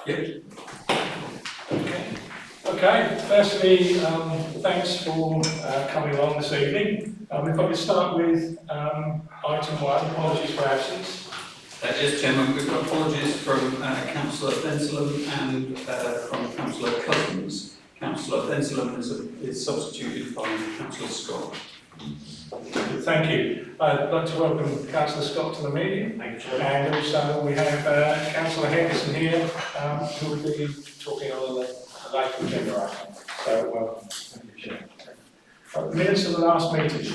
Yep. Okay. Firstly, thanks for coming along this evening. If I could start with item 1, apologies for absence. Yes, Chairman, we've got apologies from Councillor Bensalem and from Councillor Cousins. Councillor Bensalem is substituted by Councillor Scott. Thank you. I'd like to welcome Councillor Scott to the meeting. Thank you. And also we have Councillor Henderson here who will be talking on the later agenda item. So welcome. Thank you, Chair. Minutes of the last meeting.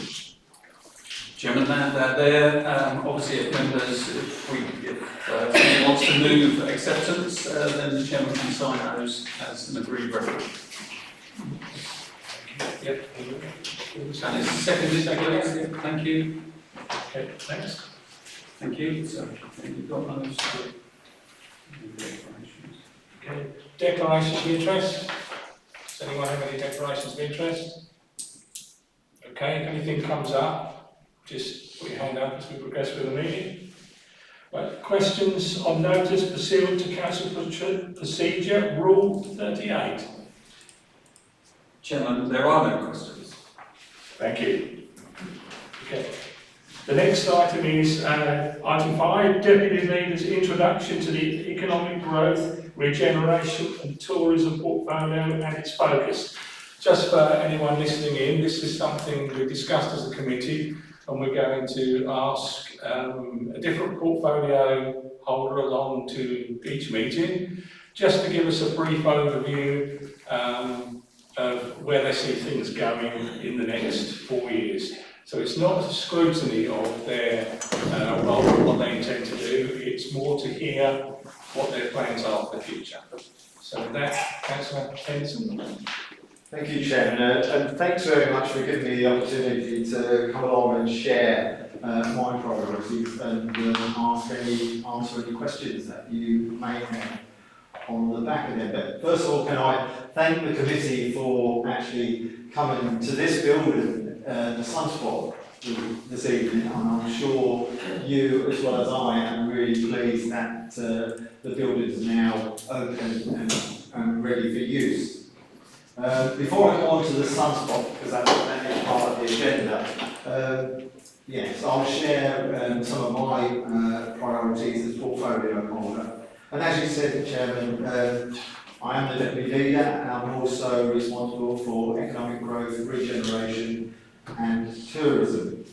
Chairman, they're there. Obviously, if members, if someone wants to move acceptance, then the Chairman can sign those as an agreed record. Yep. And it's seconded, please. Thank you. Okay, thanks. Thank you. So, you've got those. Okay. Declarations of interest. Does anyone have any declarations of interest? Okay, if anything comes up, just put your hand up as we progress with the meeting. Right. Questions on notice pursuant to Council Procedure Rule 38. Chairman, there are no questions. Thank you. Okay. The next item is item 5, Deputy Leader's introduction to the economic growth, regeneration and tourism portfolio and its focus. Just for anyone listening in, this is something we discussed as a committee, and we're going to ask a different portfolio holder along to each meeting, just to give us a brief overview of where they see things going in the next 4 years. So it's not a scrutiny of their what they intend to do, it's more to hear what their plans are for the future. So with that, Councillor Henderson. Thank you, Chairman, and thanks very much for giving me the opportunity to come along and share my priorities and answer any questions that you may have on the back of them. But first of all, can I thank the committee for actually coming to this building, the Sunspot, this evening, and I'm sure you, as well as I, am really pleased that the building is now open and ready for use. Before I go on to the Sunspot, because that is part of the agenda, yes, I'll share some of my priorities as portfolio holder. And as you said, Chairman, I am the Deputy Leader, and I'm also responsible for economic growth, regeneration and tourism.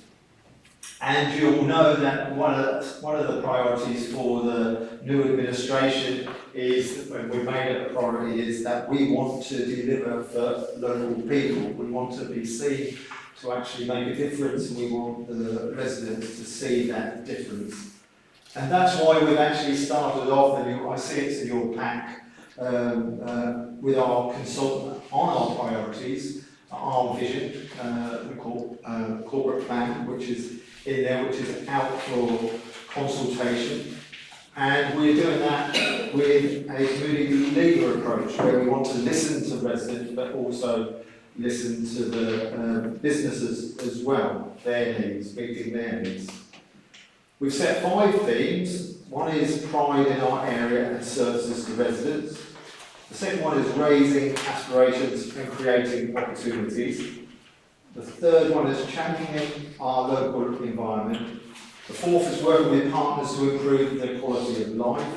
And you'll know that one of the priorities for the new administration is, when we made it a priority, is that we want to deliver for local people. We want to be seen to actually make a difference, and we want the residents to see that difference. And that's why we've actually started off, and I see it's in your pack, with our consultant on our priorities, our vision, we call corporate plan, which is in there, which is out for consultation. And we're doing that with a community leader approach, where we want to listen to residents, but also listen to the businesses as well, their needs, meeting their needs. We've set 5 themes. One is pride in our area and services to residents. The second one is raising aspirations and creating opportunities. The third one is championing our local environment. The fourth is working with partners to improve the quality of life.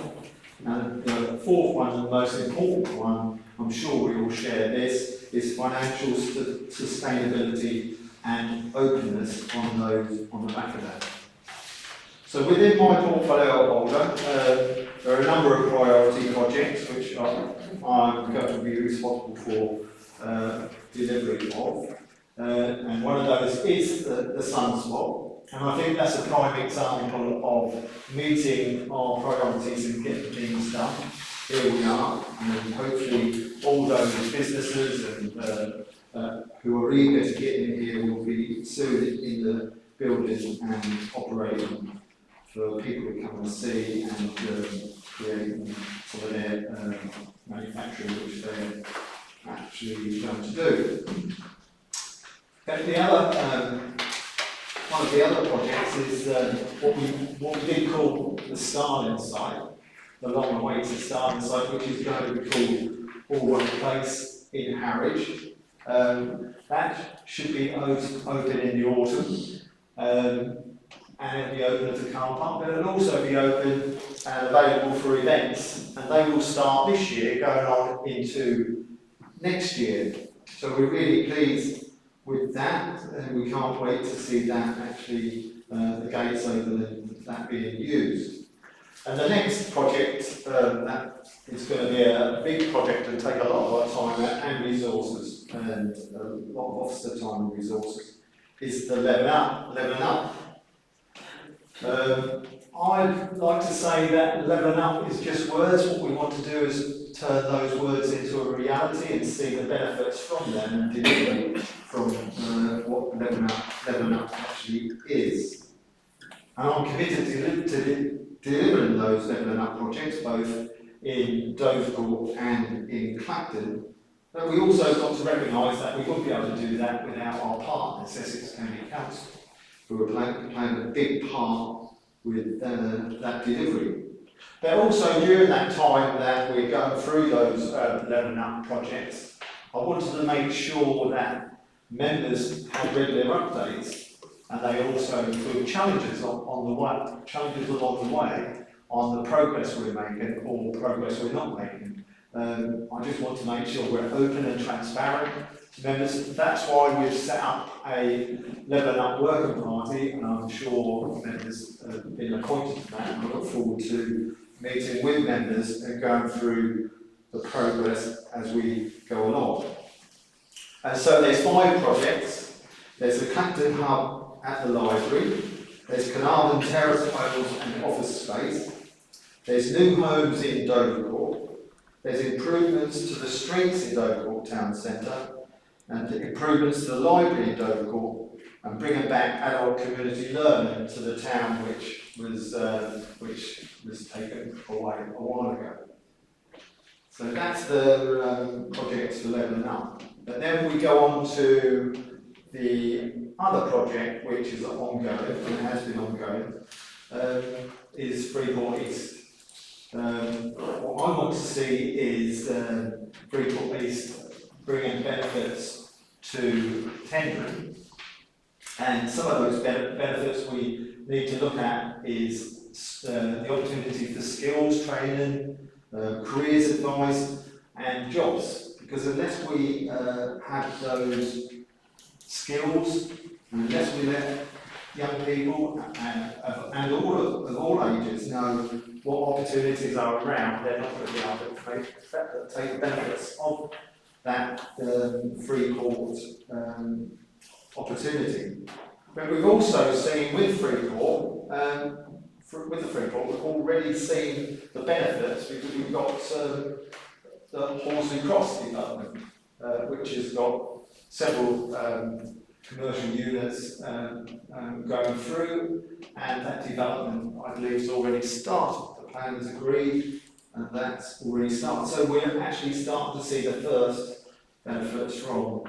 And the fourth one, and the most important one, I'm sure we all share this, is financial sustainability and openness on the back of that. So within my portfolio holder, there are a number of priority projects which I'm going to be responsible for delivery of. And one of those is the Sunspot. And I think that's a prime example of meeting our priorities and getting things done. Here we are, and hopefully all those businesses and who are eager to get in here will be soon in the building and operating for people to come and see and create some of their manufacturing which they're actually going to do. But the other, one of the other projects is what we did call the Starling site. the long way to start the site, which is going to be called All One Place in Harwich. That should be open in the autumn, and it'll be open as a car park, but it'll also be open and available for events, and they will start this year, going on into next year. So we're really pleased with that, and we can't wait to see that actually, the gates open and that being used. And the next project, that is going to be a big project and take a lot of our time and resources, and a lot of officer time and resources, is the Levelling Up. I'd like to say that levelling up is just words. What we want to do is turn those words into a reality and see the benefits from them and deliver from what levelling up actually is. And I'm committed to delivering those levelling up projects, both in Dovercourt and in Clacton. But we also got to recognise that we wouldn't be able to do that without our partners, Essex County Council, who are playing a big part with that delivery. But also during that time that we're going through those levelling up projects, I wanted to make sure that members had regular updates, and they also include challenges along the way on the progress we're making or progress we're not making. I just want to make sure we're open and transparent to members. That's why we've set up a Levelling Up working party, and I'm sure members have been appointed to that, and I look forward to meeting with members and going through the progress as we go along. And so there's 5 projects. There's the Clacton Hub at the library, there's Carnarvon Terrace homes and office space, there's new homes in Dovercourt, there's improvements to the streets in Dovercourt Town Centre, and improvements to the library in Dovercourt, and bringing back adult community learning to the town, which was taken away a while ago. So that's the projects for Levelling Up. But then we go on to the other project, which is ongoing, and has been ongoing, is Freeport East. What I want to see is Freeport East bringing benefits to tendering, and some of those benefits we need to look at is the opportunity for skills training, careers advice and jobs, because unless we have those skills, and unless we let young people and all ages know what opportunities are around, they're not going to be able to take the benefits of that Freeport opportunity. But we've also seen with Freeport, we've already seen the benefits, because we've got the Horsley Cross development, which has got several commercial units going through, and that development, I believe, has already started. The plan is agreed, and that's already started. So we're actually starting to see the first benefits from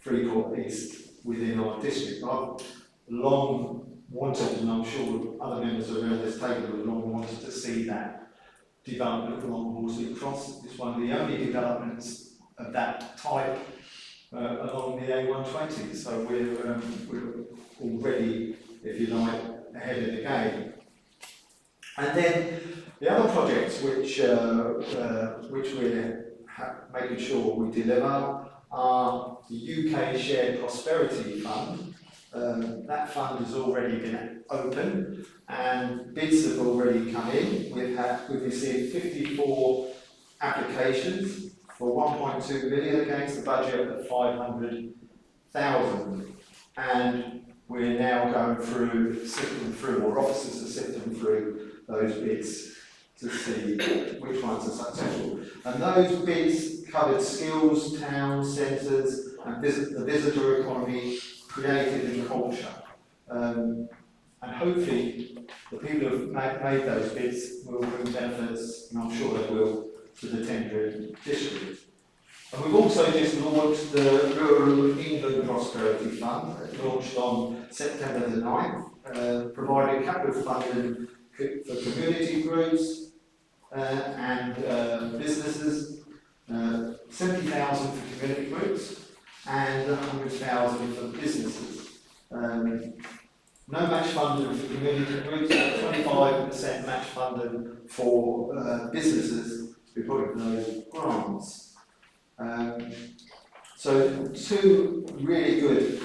Freeport East within our district. I've long wanted, and I'm sure other members around this table have long wanted to see that development along Horsley Cross. It's one of the only developments of that type along the A120, so we're already, if you like, ahead of the game. And then the other projects which we're making sure we deliver are the UK Shared Prosperity Fund. That fund has already been open and bids have already come in. We've received 54 applications for 1.2 million against the budget of 500,000, and we're now going through, sifting through, or officers are sifting through those bids to see which ones are successful. And those bids covered skills, town centres, and the visitor economy, creative and culture. And hopefully the people who have made those bids will bring benefits, and I'm sure they will, to the tendering district. And we've also just launched the Rural England Prosperity Fund, launched on September the 9th, providing capital funding for community groups, and businesses, 70,000 for community groups, and 100,000 for businesses. No match funding for community groups, 25% match funding for businesses to be put in those grants. So two really good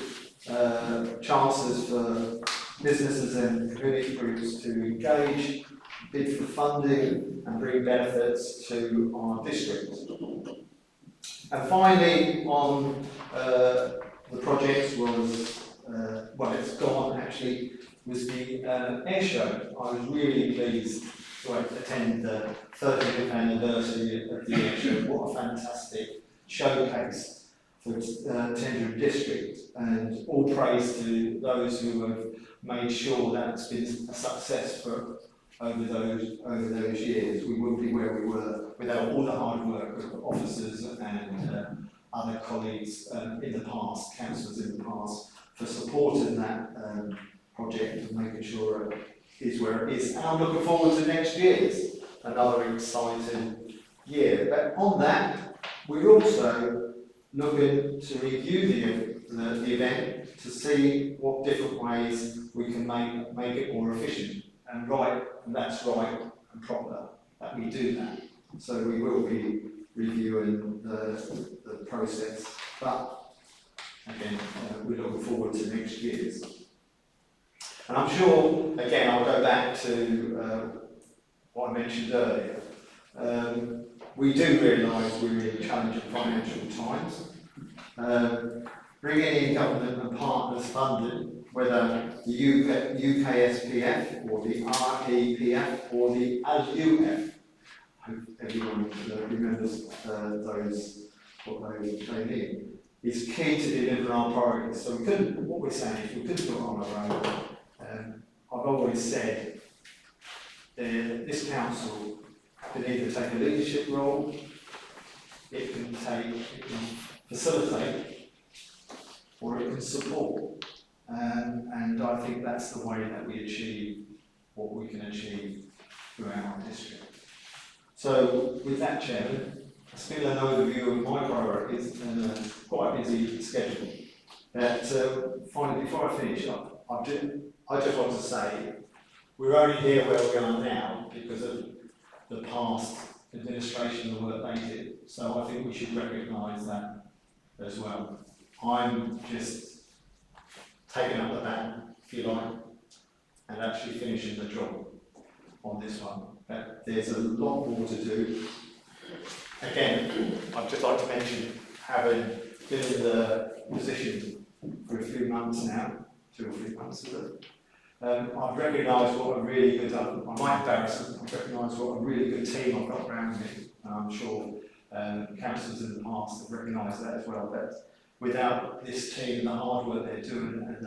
chances for businesses and community groups to engage, bid for funding and bring benefits to our district. And finally, on the project was, well, it's gone actually, was the air show. I was really pleased to attend the 30th anniversary of the air show. What a fantastic showcase for Tendring District, and all praise to those who have made sure that's been a success for over those years. We wouldn't be where we were without all the hard work of officers and other colleagues in the past, councillors in the past, for supporting that project and making sure it is where it is. And I'm looking forward to next year's, another exciting year. But on that, we're also looking to review the event to see what different ways we can make it more efficient and right, and that's right and proper that we do that. So we will be reviewing the process, but again, we're looking forward to next year's. And I'm sure, again, I'll go back to what I mentioned earlier. We do realise we're in challenging financial times. Bringing in government and partners funding, whether the UKSPF or the REPF or the ASUF, I hope everyone remembers what they came in, is key to delivering our priorities. So we couldn't, what we're saying is we couldn't do it on our own. I've always said this council can either take a leadership role, it can facilitate, or it can support. And I think that's the way that we achieve what we can achieve throughout our district. So with that, Chairman, that's been an overview of my priorities and a quite busy schedule. But finally, before I finish up, I just want to say we're only here where we are now because of the past administration and the work they did. So I think we should recognise that as well. I'm just taking up the baton, if you like, and actually finishing the job on this one. But there's a lot more to do. Again, I'd just like to mention, having been in the position for a few months now, 2 or 3 months ago, I've recognised what a really good, I might embarrass them, I've recognised what a really good team I've got around me, and I'm sure councillors in the past have recognised that as well. But without this team, the hard work they're doing, and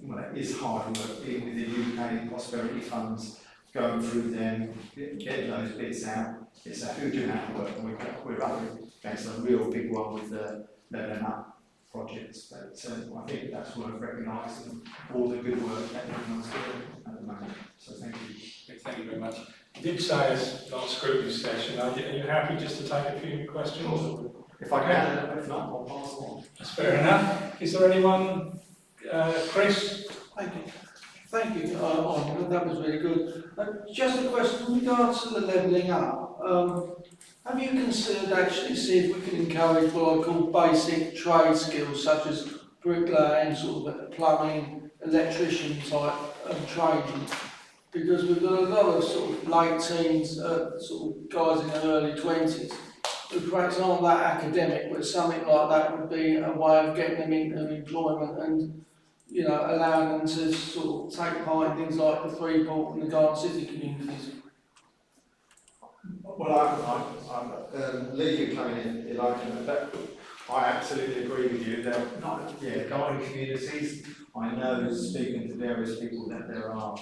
well, it is hard work, being with the UK prosperity funds, going through them, getting those bits out. It's a huge amount of work, and we're up against a real big one with the Levelling Up projects. But I think that's worth recognising, all the good work that everyone's doing at the moment. So thank you. Thank you very much. You did say as last scrutiny session, are you happy just to take a few questions? If I can, if not, I'll pass on. That's fair enough. Is there anyone, Chris? Thank you. Thank you, that was really good. Just a question in regards to the levelling up. Have you considered actually see if we can encourage what I call basic trade skills such as bricklaying, sort of plumbing, electrician type training? Because we've got a lot of sort of late teens, sort of guys in their early 20s who perhaps aren't that academic, but something like that would be a way of getting them into employment and, you know, allowing them to sort of take part in things like the Freeport and the Garden City communities. Well, I'm leaving coming in but I absolutely agree with you that guiding communities. I know, speaking to various people, that there are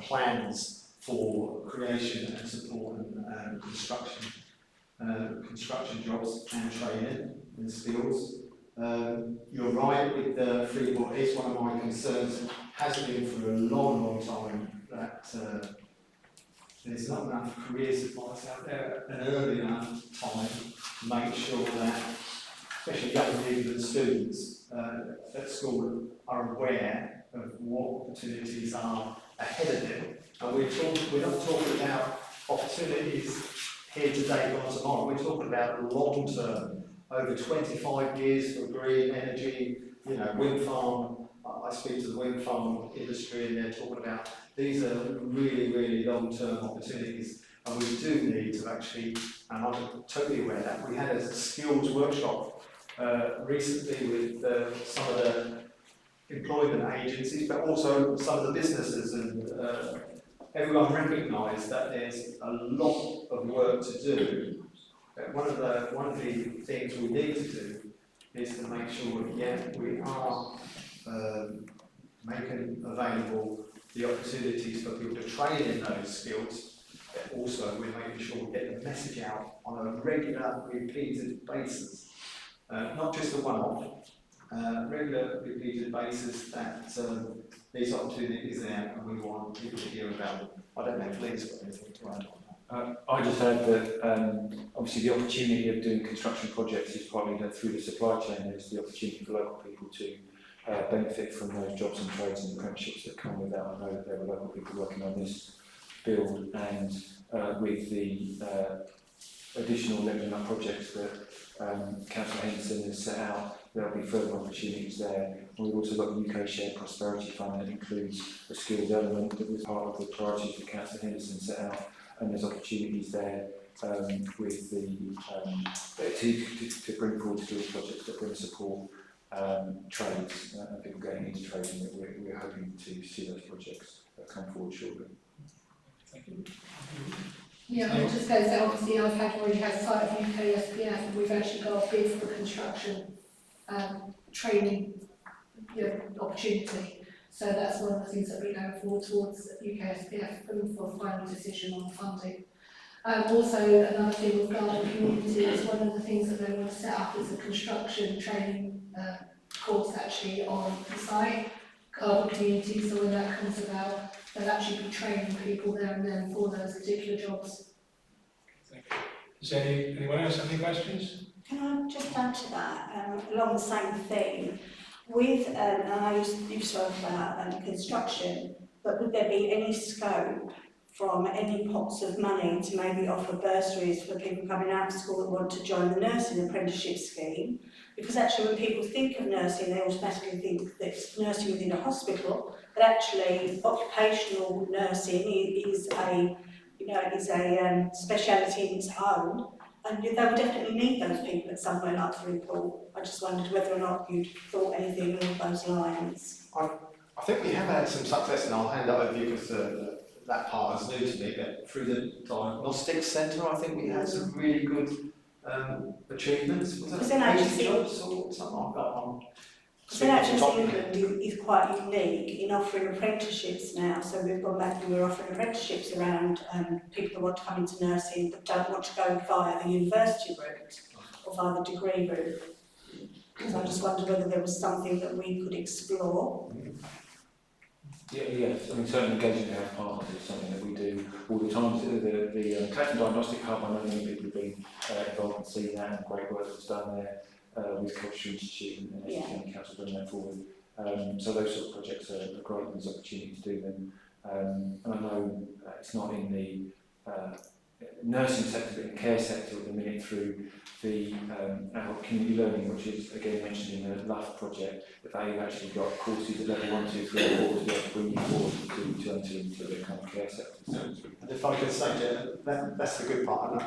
plans for creation and supporting construction jobs and training and skills. You're right with the Freeport. It's one of my concerns. Has been for a long time that there's not enough careers advice out there at an early enough time to make sure that, especially young people and students at school, are aware of what opportunities are ahead of them. And we're not talking about opportunities here today, gone tomorrow. We're talking about long term, over 25 years for green energy, you know, wind farm. I speak to the wind farm industry and they're talking about these are really, really long-term opportunities, and we do need to actually, and I'm totally aware of that, we had a skills workshop recently with some of the employment agencies, but also some of the businesses, and everyone recognised that there's a lot of work to do. One of the things we need to do is to make sure, yeah, we are making available the opportunities for people to train in those skills, but also we're making sure we get the message out on a regular, repeated basis. Not just a one-off, regular, repeated basis that these opportunities are there and we want people to hear about them. I don't know if Lee's got anything to add on that. I just heard that obviously the opportunity of doing construction projects is partly that through the supply chain there's the opportunity for local people to benefit from those jobs and trades and apprenticeships that come with that. I know that there are local people working on this build, and with the additional levelling up projects that Councillor Henderson has set out, there will be further opportunities there. And we've also got the UK Shared Prosperity Fund that includes a skills element that was part of the priorities that Councillor Henderson set out, and there's opportunities there with the to bring forward skills projects that bring support trades and people getting into trading. That we're hoping to see those projects come forward shortly. Thank you. Yeah, I was just going to say, obviously I've already had sight of UK SPF, and we've actually got a bid for construction training opportunity. So that's one of the things that we're going forward towards UK SPF for a final decision on funding. Also, another thing with garden community is one of the things that they want to set up is a construction training course actually on the site, garden community. So when that comes about, they'll actually be training people there and then for those particular jobs. Thank you. Does anyone else have any questions? Can I just add to that, along the same theme, with, and I know you've spoken about construction, but would there be any scope from any pots of money to maybe offer bursaries for people coming out of school that want to join the nursing apprenticeship scheme? Because actually when people think of nursing, they automatically think that it's nursing within a hospital, but actually occupational nursing is a speciality in its own, and they would definitely need those people at somewhere like Threeport. I just wondered whether or not you'd thought anything along those lines. I think we have had some success, and I'll hand it over to you because that part is new to me, but through the diagnostics centre, I think we had some really good achievements. Was that 80 jobs or something like that? St Andrews England is quite unique in offering apprenticeships now, so we've gone back and we're offering apprenticeships around people who want to come into nursing but don't want to go via the university route or via the degree route. So I just wondered whether there was something that we could explore. Yes, I mean certainly engaging with our partners is something that we do all the time. The Clapham Diagnostic Hub, I know many people have been involved in seeing that, and great work that's done there. With Culture Institute and Education Council bringing that forward. So those sort of projects are great, and there's opportunity to do them. And I know it's not in the nursing sector, but in the care sector at the minute through the adult community learning, which is again mentioned in the LUF project, that they've actually got courses at level 1, 2, 3, 4 to be able to bring you forward to enter into the kind of care sector. So and if I could say, that's the good part.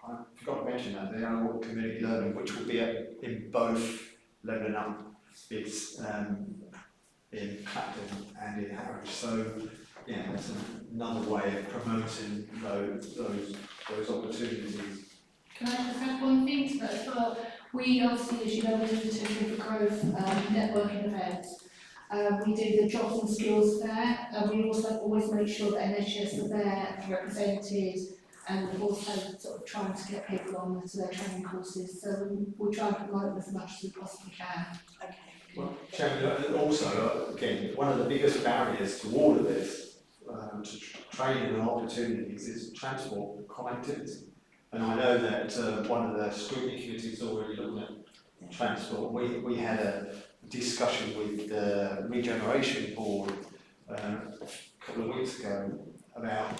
I forgot to mention that, the adult community learning, which will be in both levelling up, it's in Clapham and in Harwich. So, yeah, that's another way of promoting those opportunities. Can I just add one thing to that as well? We obviously, as you know, we do the Tipping for Growth networking events. We do the jobs and skills fair, and we also always make sure that NHS are there represented, and also sort of trying to get people on to their training courses. So we try and promote them as much as we possibly can. Okay. Well, Chairman, also, again, one of the biggest barriers to all of this training and opportunities is transport connectivity. And I know that one of the scrutiny committees is already looking at transport. We had a discussion with the Regeneration Board a couple of weeks ago about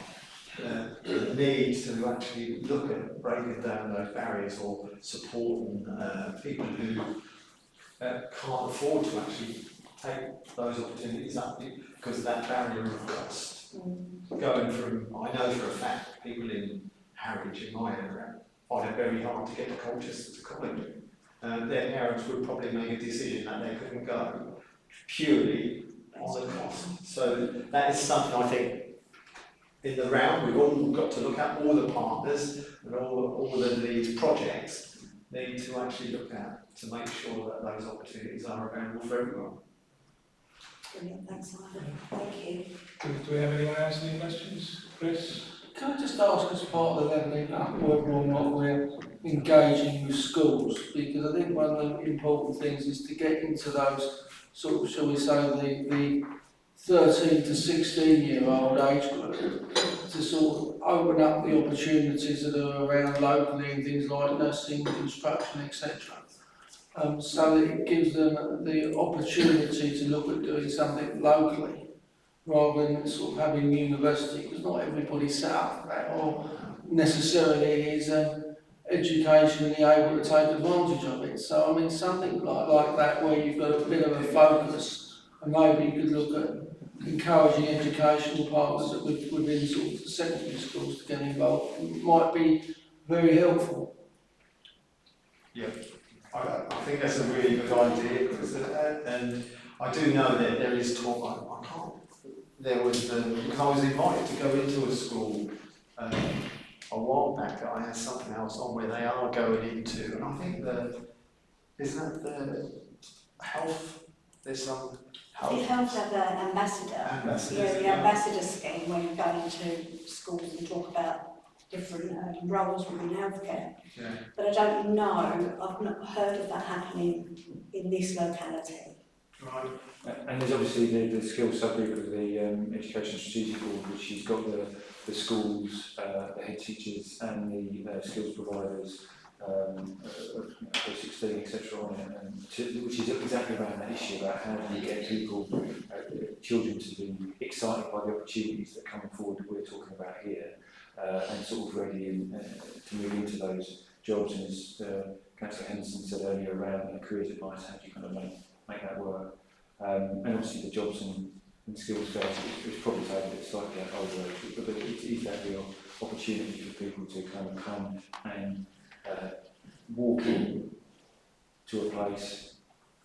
the need to actually look at breaking down those barriers or supporting people who can't afford to actually take those opportunities up because of that barrier of cost. Going from, I know for a fact, people in Harwich, in my area, find it very hard to get to Colchester to college. Their parents would probably make a decision that they couldn't go purely on the cost. So that is something I think in the round we've all got to look at, all the partners and all of these projects need to actually look at to make sure that those opportunities are available for everyone. Brilliant, thanks, Simon. Thank you. Do we have anyone else any questions? Chris? Can I just ask, as part of the levelling up, whether or not we're engaging with schools? Because I think one of the important things is to get into those sort of, shall we say, the 13 to 16-year-old age group, to sort of open up the opportunities that are around locally and things like nursing, construction, etc. So that it gives them the opportunity to look at doing something locally, rather than sort of having university, because not everybody's set up for that, or necessarily is educationally able to take advantage of it. So I mean, something like that, where you've got a bit of a focus, and maybe you could look at encouraging educational partners that within sort of secondary schools to get involved, might be very helpful. Yeah, I think that's a really good idea, Chris, and I do know that there is talk. I can't. There was because I was invited to go into a school a while back. I had something else on where they are going into, and I think isn't that the health? There's some health. The health have an ambassador. Yeah, the ambassador scheme where you go into schools and talk about different roles within healthcare. Yeah. But I don't know, I've not heard of that happening in this locality. Right. And there's obviously the skills subgroup of the Education Strategic Board, which has got the schools, the head teachers and the skills providers, post-16, etc. on it, and which is exactly around that issue about how do you get people, children to be excited by the opportunities that are coming forward that we're talking about here, and sort of ready to move into those jobs. And as Councillor Henderson said earlier around careers advice, how do you kind of make that work? And obviously the jobs and skills fair is probably targeted at slightly older age, but it is that real opportunity for people to kind of come and walk in to a place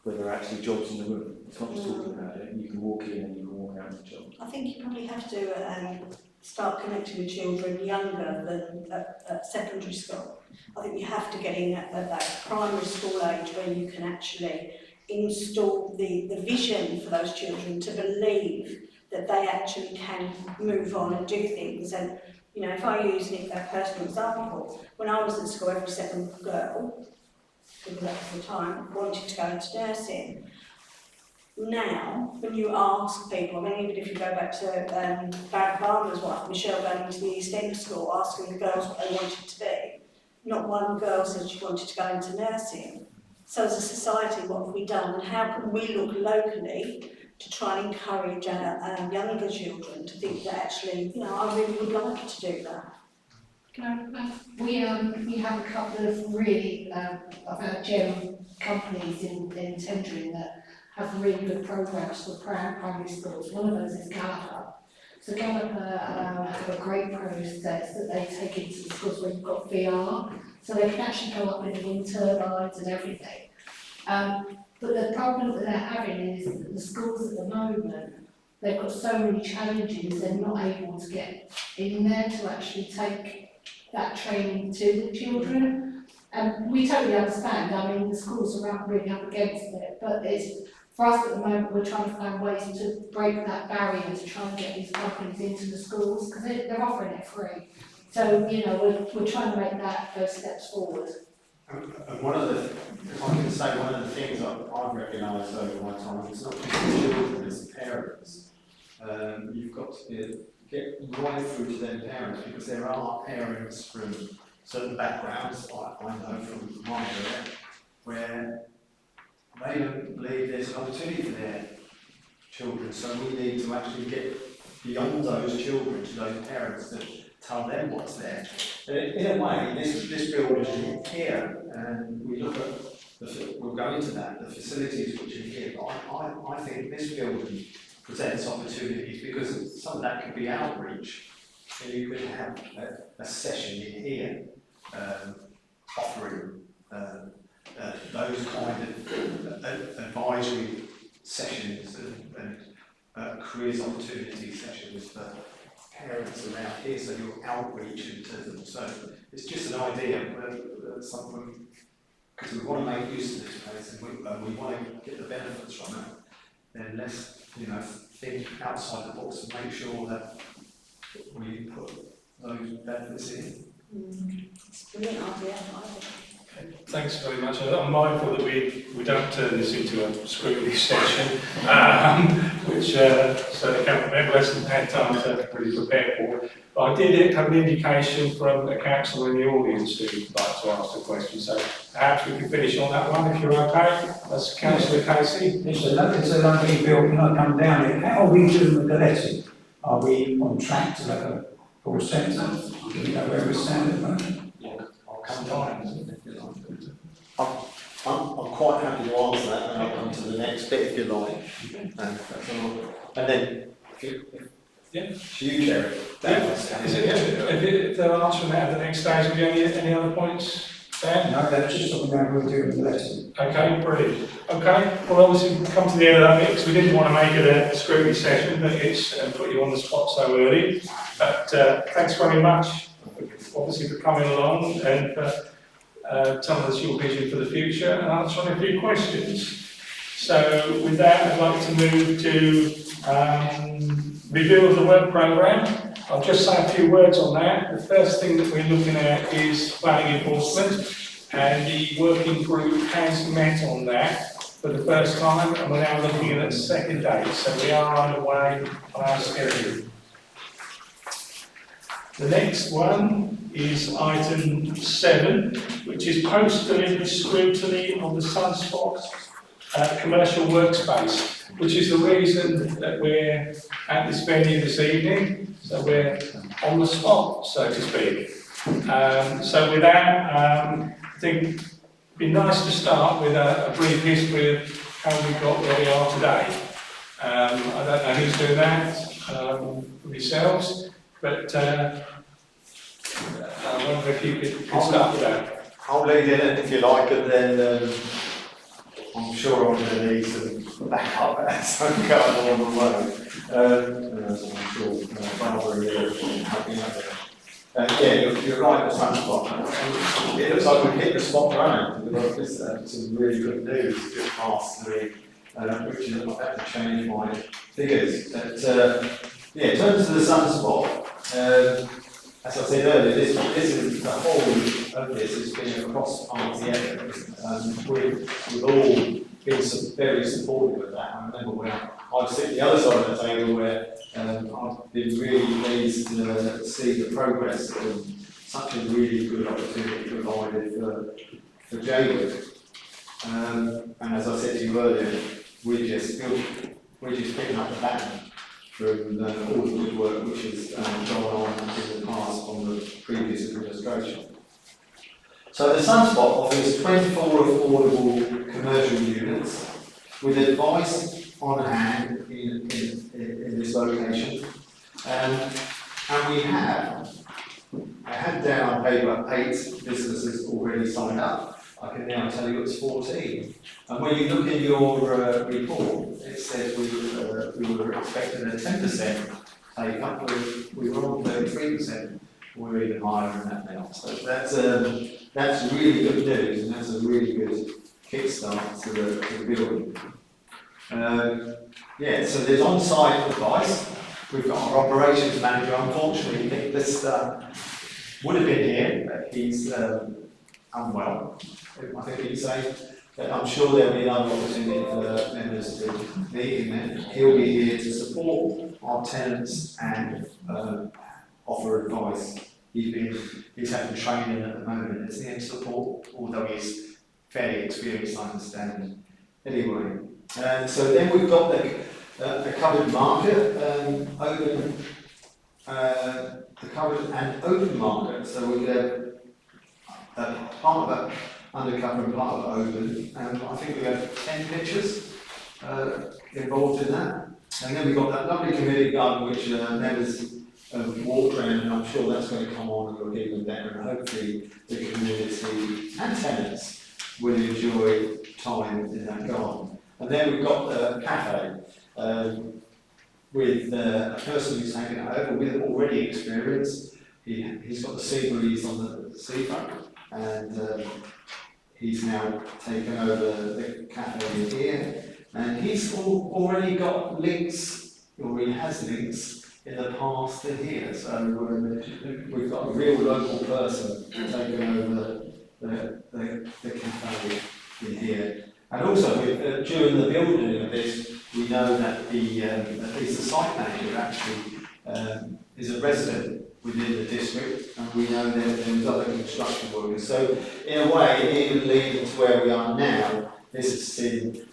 where there are actually jobs in the room. It's not just talking about it, you can walk in and you can walk out of the job. I think you probably have to start connecting with children younger than at secondary school. I think you have to get in at that primary school age where you can actually install the vision for those children to believe that they actually can move on and do things. And you know, if I use a personal example, when I was at school, every second girl, because that was the time, wanted to go into nursing. Now, when you ask people, I mean, even if you go back to Barack Obama's wife, Michelle, going into the East End school, asking the girls what they wanted to be, not one girl said she wanted to go into nursing. So as a society, what have we done, and how can we look locally to try and encourage our younger children to think that actually, you know, I really would like to do that. We have a couple of really of our gem companies in tendering that have really good programs for primary schools. One of those is Gallagher. So Gallagher have a great process that they take into the schools where you've got VR, so they can actually go up in the wind turbines and everything. But the problem that they're having is that the schools at the moment, they've got so many challenges, they're not able to get in there to actually take that training to the children. And we totally understand, I mean, the schools are really up against it, but it's, for us at the moment, we're trying to find ways to break that barrier to try and get these companies into the schools, because they're offering it free. So, you know, we're trying to make those steps forward. And one of the, if I can say, one of the things I've recognised over my time, it's not just the children, it's the parents. you've got to get right through to them parents, because there are parents from certain backgrounds, I know from my area, where they don't believe there's an opportunity for their children. So we need to actually get beyond those children to those parents to tell them what's there. In a way, this building is here, and we look at, we'll go into that, the facilities which are here. But I think this building presents opportunities, because some of that could be outreach. So you could have a session in here offering those kind of advisory sessions and careers opportunity sessions for parents around here, so you're outreaching to them. So it's just an idea, but something, because we want to make use of this place and we want to get the benefits from it. Then let's, think outside the box and make sure that we put those benefits in. It's a brilliant idea, I think. Thanks very much. I'm mindful that we don't turn this into a scrutiny session, which so the council member hasn't had time to really prepare for. But I did have an indication from a councillor in the audience who'd like to ask a question, so perhaps we can finish on that one if you're okay. That's Councillor Casey. It's a lovely bill. Can I come down here? How are we doing with the letting? Are we on track to have a full centre? Do we know where we stand at the moment? I'll come down. I'm quite happy to answer that, and I'll come to the next bit if you like. And then, if you, Jerry. If they're answering that at the next stage, have you any other points, Dan? No, that's just something that we'll do with the letting. Okay, brilliant. Okay, well obviously we've come to the end of that bit because we didn't want to make it a scrutiny session, but it's put you on the spot so early. But thanks very much, obviously, for coming along and telling us your vision for the future and answering a few questions. So with that, I'd like to move to review of the work programme. I'll just say a few words on that. The first thing that we're looking at is planning enforcement, and the working group has met on that for the first time, and we're now looking at a second date, so we are underway on our schedule. The next one is item 7, which is post-delivery scrutiny of the Sunspot commercial workspace, which is the reason that we're at this venue this evening. So we're on the spot, so to speak. So with that, I think it'd be nice to start with a brief history of how we got where we are today. I don't know who's doing that for yourselves, but I wonder if you could start with that. I'll lead in it if you like, and then I'm sure I'm going to need some backup as I'm going along the way. I'm sure Barbara will help me out there. Yeah, you're right, the Sunspot. It looks like we've hit the spot running. We've got this, some really good news just past the which is I've had to change my figures. But yeah, in terms of the Sunspot, as I said earlier, this is the whole of this has been across party effort. We've all been very supportive of that. I remember when I was sitting the other side of the table where I've been really pleased to see the progress and such a really good opportunity provided for Jaywick. And as I said to you earlier, we're just picking up the baton from all the good work which has gone on in the past from the previous administration. So the Sunspot offers 24 affordable commercial units with advice on hand in this location. And we have, I had down on paper 8 businesses already signed up. I can now tell you it's 14. And when you look in your report, it says we were expecting a 10% take up. We were on 33%. We're even higher than that now. So that's really good news, and that's a really good kickstart to the building. Yeah, so there's on-site advice. We've got our operations manager. Unfortunately, Nick Lister would have been here, but he's unwell, I think we can say. But I'm sure there'll be another opportunity for members to meet him, and he'll be here to support our tenants and offer advice. He's having training at the moment, isn't he, in support, although he's fairly experienced, I understand. Anyway, so then we've got the covered market, open, the covered and open market. So we could have part of it undercover and part of it open. And I think we have 10 pictures involved in that. And then we've got that lovely community garden which members walked around, and I'm sure that's going to come on and look even better, and hopefully the community and tenants will enjoy time in that garden. And then we've got the cafe with a person who's taken it over with already experience. He's got the sea breeze on the seafront, and he's now taken over the cafe here, and he's already got links, or he has links in the past to here, so we've got a real local person taking over the cafe in here. And also, during the building of this, we know that the site manager actually is a resident within the district, and we know that there's other construction workers. So, in a way, even leading to where we are now, this has seen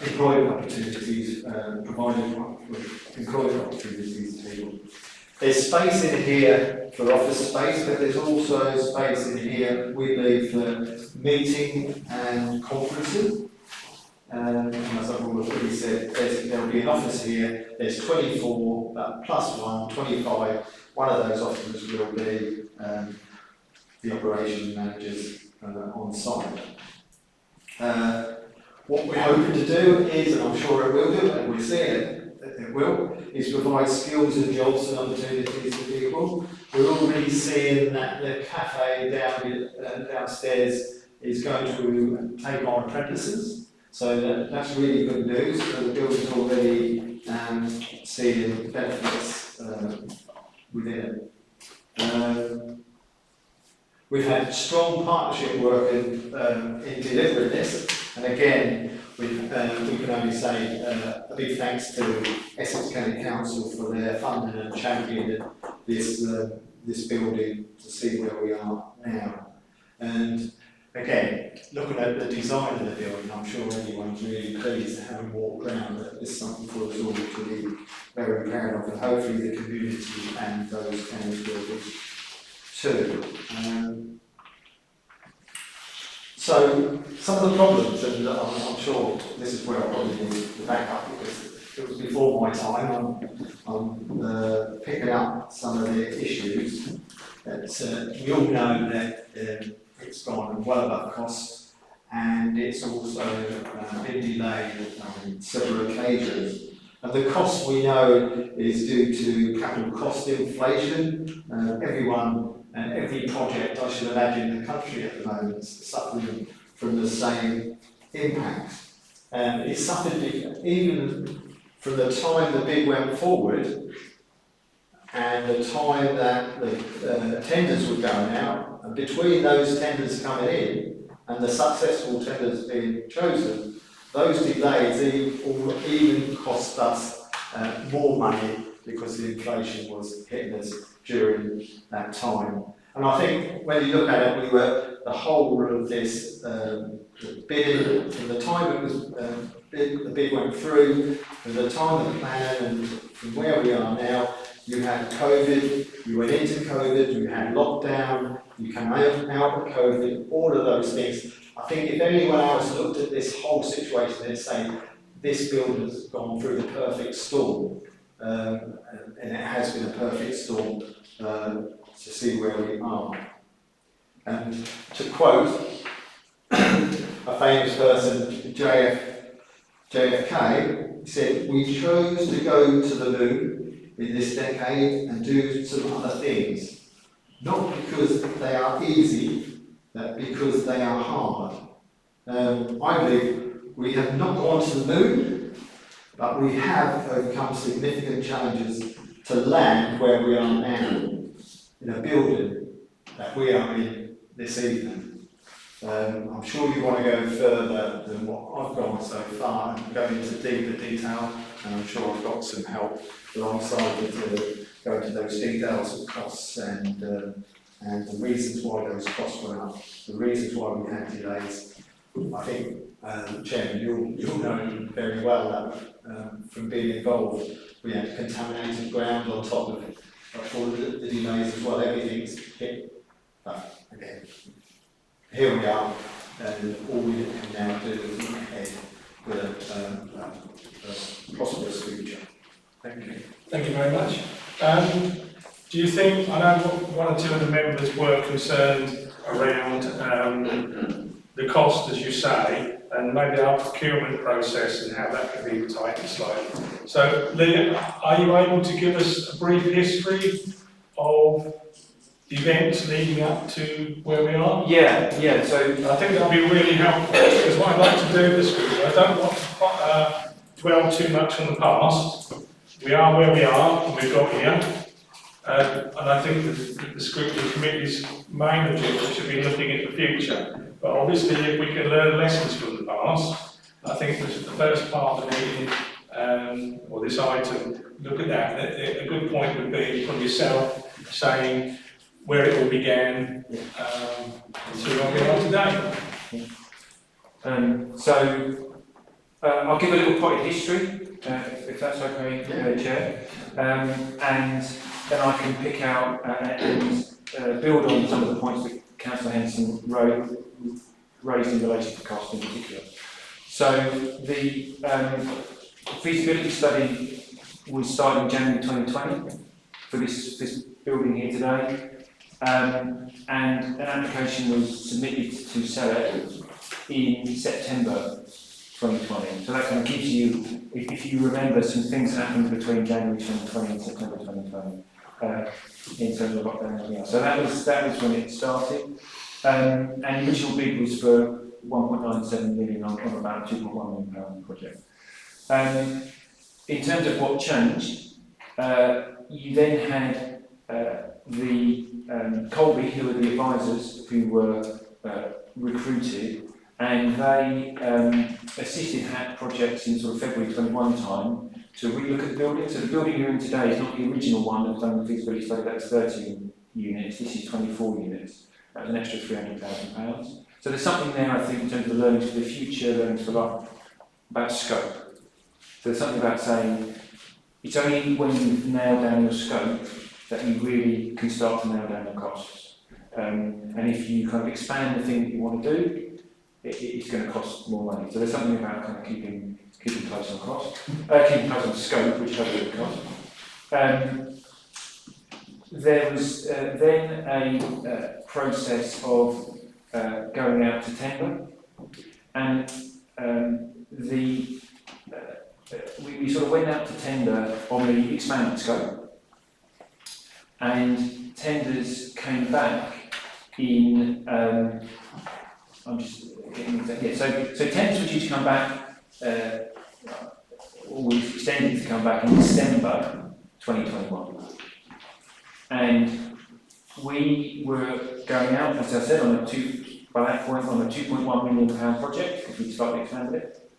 employment opportunities, providing employment opportunities to people. There's space in here for office space, but there's also space in here, we believe, for meeting and conferencing. And as I've already said, there'll be an office here. There's 24, plus 1, 25. One of those offices will be the operation managers on site. What we're hoping to do is, and I'm sure it will do, and we're seeing it will, is provide skills and jobs and opportunities to people. We're already seeing that the cafe downstairs is going to take on apprentices, so that's really good news. So the building's already seeing benefits within it. We've had strong partnership work in delivering this, and again, we can only say a big thanks to Essex County Council for their funding and championing this building to see where we are now. And again, looking at the design of the building, I'm sure everyone's really pleased to having walked around. It's something for us all to be very proud of, and hopefully the community and those tenants will be too. So some of the problems, and I'm sure this is where I probably need to back up because it was before my time. I'm picking up some of the issues that we all know that it's gone well above cost, and it's also been delayed on several occasions. And the cost we know is due to capital cost inflation. Everyone and every project, I should imagine, in the country at the moment is suffering from the same impact. It suffered even from the time the bid went forward and the time that the tenders were going out, and between those tenders coming in and the successful tenders being chosen, those delays even cost us more money because the inflation was hitting us during that time. And I think when you look at it, the whole of this bidding, from the time it was the bid went through, from the time of the plan, and from where we are now, you had COVID, you went into COVID, you had lockdown, you came out of COVID, all of those things. I think if anyone else looked at this whole situation, they'd say this building has gone through the perfect storm. And it has been a perfect storm to see where we are. And to quote a famous person, JFK, he said, "We chose to go to the moon in this decade and do some other things, not because they are easy, but because they are hard." I believe we have not gone to the moon, but we have overcome significant challenges to land where we are now, in a building that we are in this evening. I'm sure you want to go further than what I've gone so far and go into deeper detail, and I'm sure I've got some help alongside me to go into those details of costs and the reasons why those costs went up, the reasons why we had delays. I think, Chairman, you'll know very well that from being involved, we had contaminated ground on top of all the delays as well. Everything's hit, but again, here we are, and all we can now do is look ahead with a prosperous future. Thank you. Thank you very much. Do you think, I know one or two of the members were concerned around the cost, as you say, and maybe our procurement process and how that could be tightened slightly. So, Lee, are you able to give us a brief history of events leading up to where we are? Yeah. So I think that would be really helpful, because what I'd like to do this week, I don't want to dwell too much on the past. We are where we are, and we've got here. And I think the Scrutiny Committee's main objective should be looking at the future. But obviously, if we can learn lessons from the past, I think the first part of the meeting, or this item, look at that. A good point would be from yourself saying where it all began to where we are today. So I'll give a little potted history, if that's okay, Chair, and then I can pick out and build on some of the points that Councillor Henson raised in relation to cost in particular. So the feasibility study was started in January 2020 for this building here today, and an application was submitted to sell it in September 2020. So that kind of gives you, if you remember, some things that happened between January 2020 and September 2020 in terms of lockdown and everything else. So that was when it started. And the original bid was for 1.97 million on about £2.1 million project. In terms of what changed, you then had the Colby, who were the advisors who were recruited, and they assisted HAT projects in sort of February 21 time to relook at the building. So the building you're in today is not the original one that was done the feasibility study, that's 13 units, this is 24 units. That was an extra £300,000. So there's something there, I think, in terms of the learnings for the future, learnings for life, about scope. So there's something about saying, it's only when you nail down your scope that you really can start to nail down your costs. And if you kind of expand the thing that you want to do, it's going to cost more money. So there's something about kind of keeping close on cost, keeping close on scope, which has a cost. There was then a process of going out to tender, and we sort of went out to tender on the expanded scope, and tenders came back in. I'm just getting exactly. Yeah, so tenders were due to come back, or was extended to come back in December 2021. And we were going out, as I said, by that point on a £2.1 million project, because we'd slightly expanded it.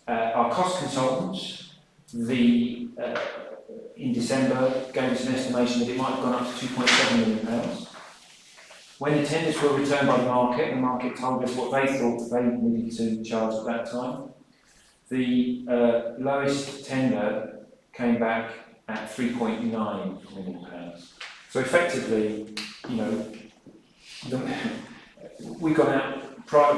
Our cost consultants, in December, gave us an estimation that it might have gone up to £2.7 million. When the tenders were returned by the market told us what they thought they needed to charge at that time. The lowest tender came back at £3.9 million. So effectively, we got out prior,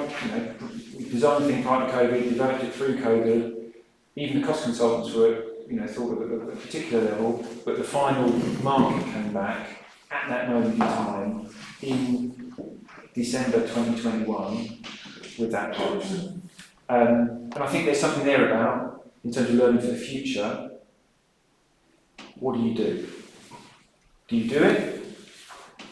we designed the thing prior to COVID, developed it through COVID. Even the cost consultants were, thought of at a particular level, but the final market came back at that moment in time in December 2021 with that price. And I think there's something there about, in terms of learning for the future, what do you do? Do you do it?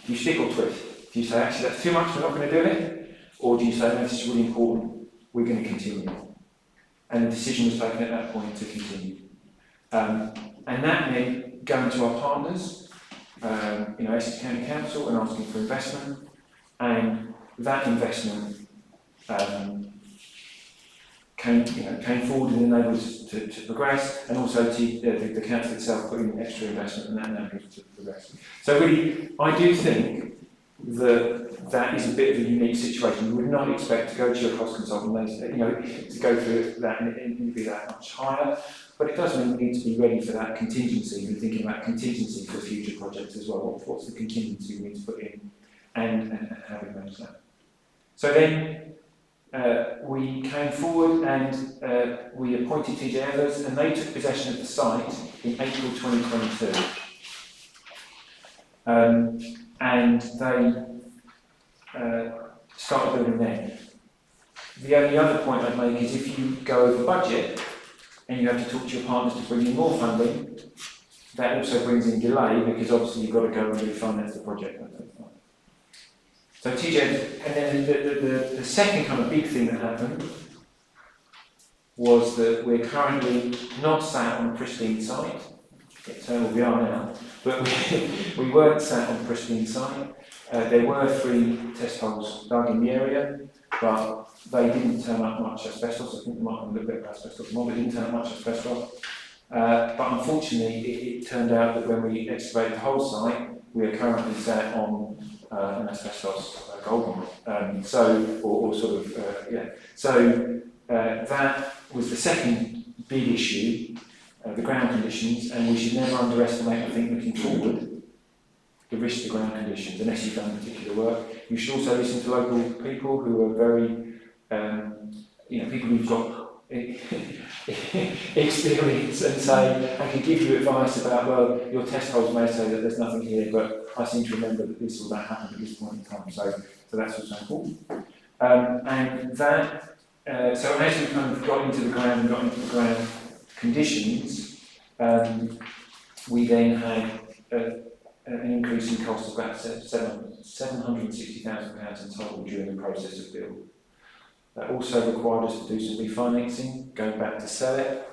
Do you stick or twist? Do you say, actually, that's too much, we're not going to do it? Or do you say, no, this is really important, we're going to continue? And the decision was taken at that point to continue. And that meant going to our partners, Essex County Council, and asking for investment, and that investment came forward and enabled us to progress, and also the council itself put in extra investment, and that enabled us to progress. So really, I do think that is a bit of a unique situation. You would not expect to go to your cost consultant, to go through that and it be that much higher, but it does mean we need to be ready for that contingency. We're thinking about contingency for future projects as well. What's the contingency we need to put in, and how we manage that. So then we came forward and we appointed TJ Evers, and they took possession of the site in April 2022. And they started building then. The only other point I'd make is if you go over budget and you have to talk to your partners to bring in more funding, that also brings in delay, because obviously you've got to go and refinance the project. So TJ, and then the second kind of big thing that happened was that we're currently not sat on a pristine site. So we are now, but we weren't sat on a pristine site. There were 3 test holes dug in the area, but they didn't turn up much asbestos. I think there might have been a little bit of asbestos, but it didn't turn up much asbestos. But unfortunately, it turned out that when we excavated the whole site, we are currently sat on an asbestos gold mine. So that was the second big issue. The ground conditions, and we should never underestimate, I think, looking forward, the risk of ground conditions, unless you've done particular work. You should also listen to local people who are very, people who've got experience and say, I can give you advice about, well, your test holes may say that there's nothing here, but I seem to remember that this or that happened at this point in time. So that's also important. And that, so as we kind of got into the ground conditions, we then had an increase in cost of about £760,000 in total during the process of build. That also required us to do some refinancing, going back to Select,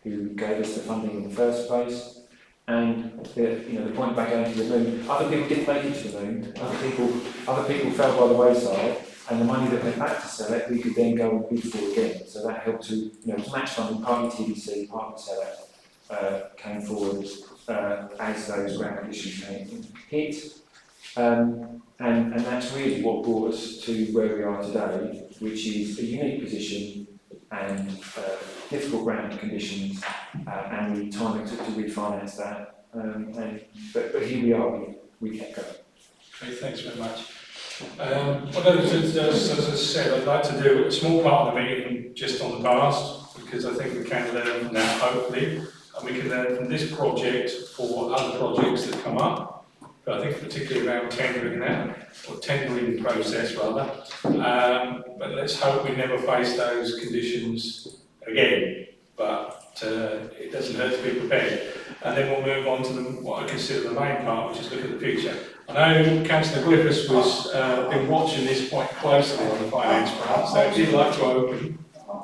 who gave us the funding in the first place. And the point about going to the moon, other people didn't make it to the moon. Other people fell by the wayside, and the money that went back to Select, we could then go and bid for again. So that helped to, match funding, partly TDC, partly Select, came forward as those ground conditions hit. And that's really what brought us to where we are today, which is a unique position and difficult ground conditions, and the time it took to refinance that. But here we are, we kept going. Okay, thanks very much. As I said, I'd like to do a small part of the meeting just on the past, because I think we can learn from that, hopefully, and we can learn from this project for other projects that come up. But I think particularly around tendering now, or tendering process rather. But let's hope we never face those conditions again. But it doesn't hurt to be prepared. And then we'll move on to what I consider the main part, which is look at the future. I know Councillor Griffiths was been watching this quite closely on the finance front, so if you'd like to open.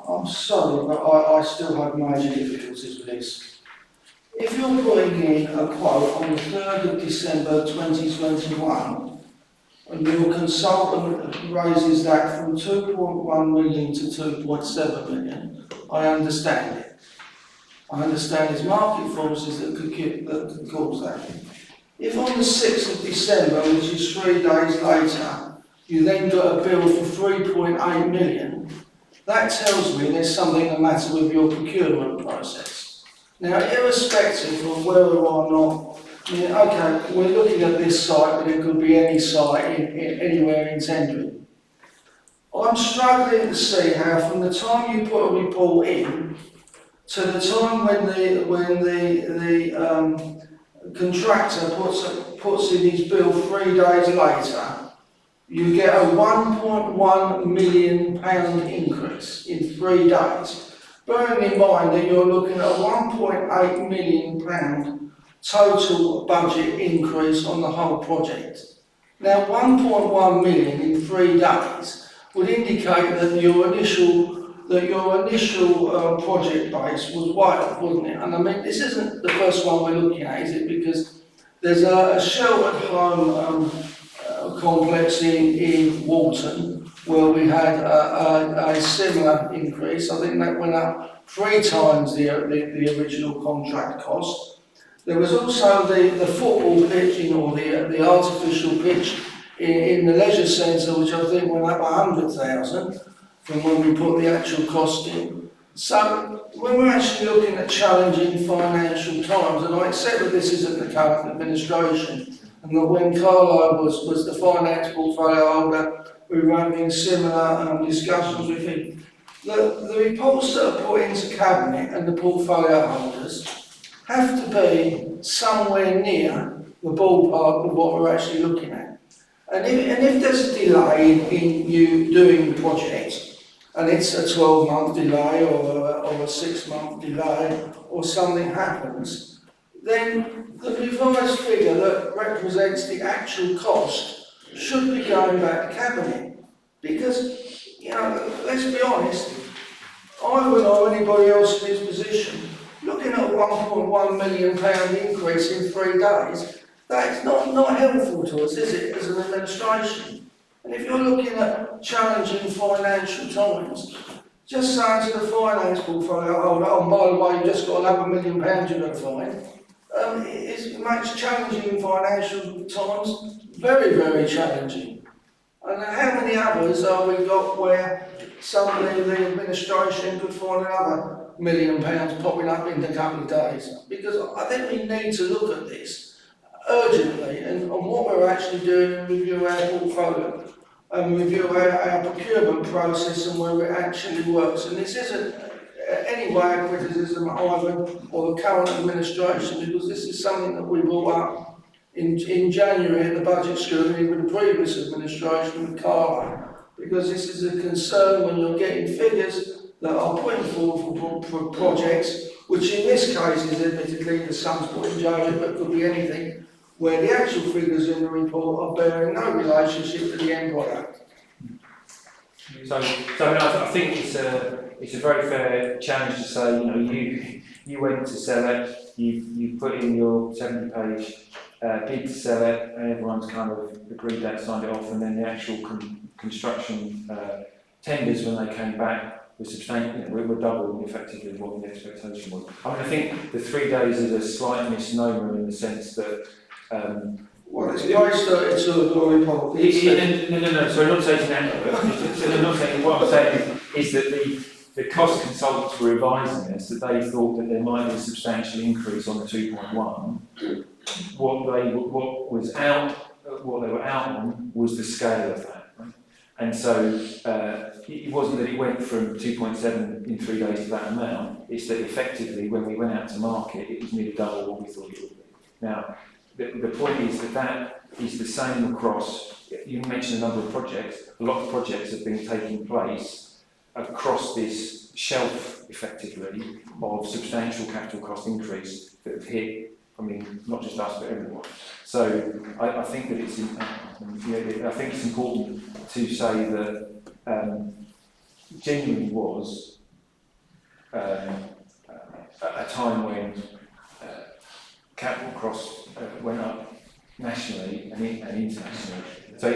I'm sorry, but I still have major difficulties with this. If you're putting in a quote on the 3rd of December 2021, and your consultant raises that from 2.1 million to 2.7 million, I understand it. I understand there's market forces that could cause that. If on the 6th of December, which is 3 days later, you then got a bill for 3.8 million, that tells me there's something the matter with your procurement process. Now, irrespective of whether or not, okay, we're looking at this site, but it could be any site anywhere in tendering. I'm struggling to see how, from the time you put a report in to the time when the contractor puts in his bill 3 days later, you get a £1.1 million increase in 3 days. Bearing in mind that you're looking at a £1.8 million total budget increase on the whole project. Now, 1.1 million in 3 days would indicate that your initial project base was way off, wasn't it? And I mean, this isn't the first one we're looking at, is it? Because there's a sheltered home complex in Walton, where we had a similar increase. I think that went up 3 times the original contract cost. There was also the football pitch, or the artificial pitch in the leisure centre, which I think went up 100,000 from when we put the actual cost in. So when we're actually looking at challenging financial times, and I accept that this isn't the current administration, and that when Carlo was the finance portfolio holder, we were having similar discussions with him. The reports that are put into cabinet and the portfolio holders have to be somewhere near the ballpark of what we're actually looking at. And if there's a delay in you doing the project, and it's a 12-month delay or a 6-month delay, or something happens, then the revised figure that represents the actual cost should be going back to cabinet. Because, you know, let's be honest, I wouldn't know anybody else in his position looking at a £1.1 million increase in 3 days. That's not helpful to us, is it, as an administration? And if you're looking at challenging financial times, just saying to the finance portfolio holder, oh, by the way, you've just got another £1 million you've got to find, it makes challenging financial times very, very challenging. And how many others have we got where somebody in the administration could find another £1 million popping up in a couple of days? Because I think we need to look at this urgently and on what we're actually doing and review our portfolio and review our procurement process and where it actually works. And this isn't any way of criticism of Ivan or the current administration, because this is something that we brought up in January at the budget scrutiny with the previous administration with Carla, because this is a concern when you're getting figures that are putting forward for projects, which in this case is admittedly the Sunspot in Jaywick, but could be anything, where the actual figures in the report are bearing no relationship to the end product. So I think it's a very fair challenge to say, you know, you went to sell it, you put in your 70-page bid to sell it, and everyone's kind of agreed that, signed it off, and then the actual construction tenders, when they came back, were substantial. You know, we were double effectively what the expectation was. I mean, I think the 3 days is a slight misnomer in the sense that. Well, it's based on a glory report. No, so I'm not saying that. I'm not saying, what I'm saying is that the cost consultants were revising this, that they thought that there might be a substantial increase on the 2.1. What they were out on was the scale of that. Right? And so it wasn't that it went from 2.7 in 3 days to that amount, it's that effectively when we went out to market, it was nearly double what we thought it would be. Now, the point is that is the same across, you mentioned a number of projects, a lot of projects have been taking place across this shelf, effectively, of substantial capital cost increase that have hit, I mean, not just us, but everyone. So I think that I think it's important to say that genuinely was a time when capital costs went up nationally and internationally. So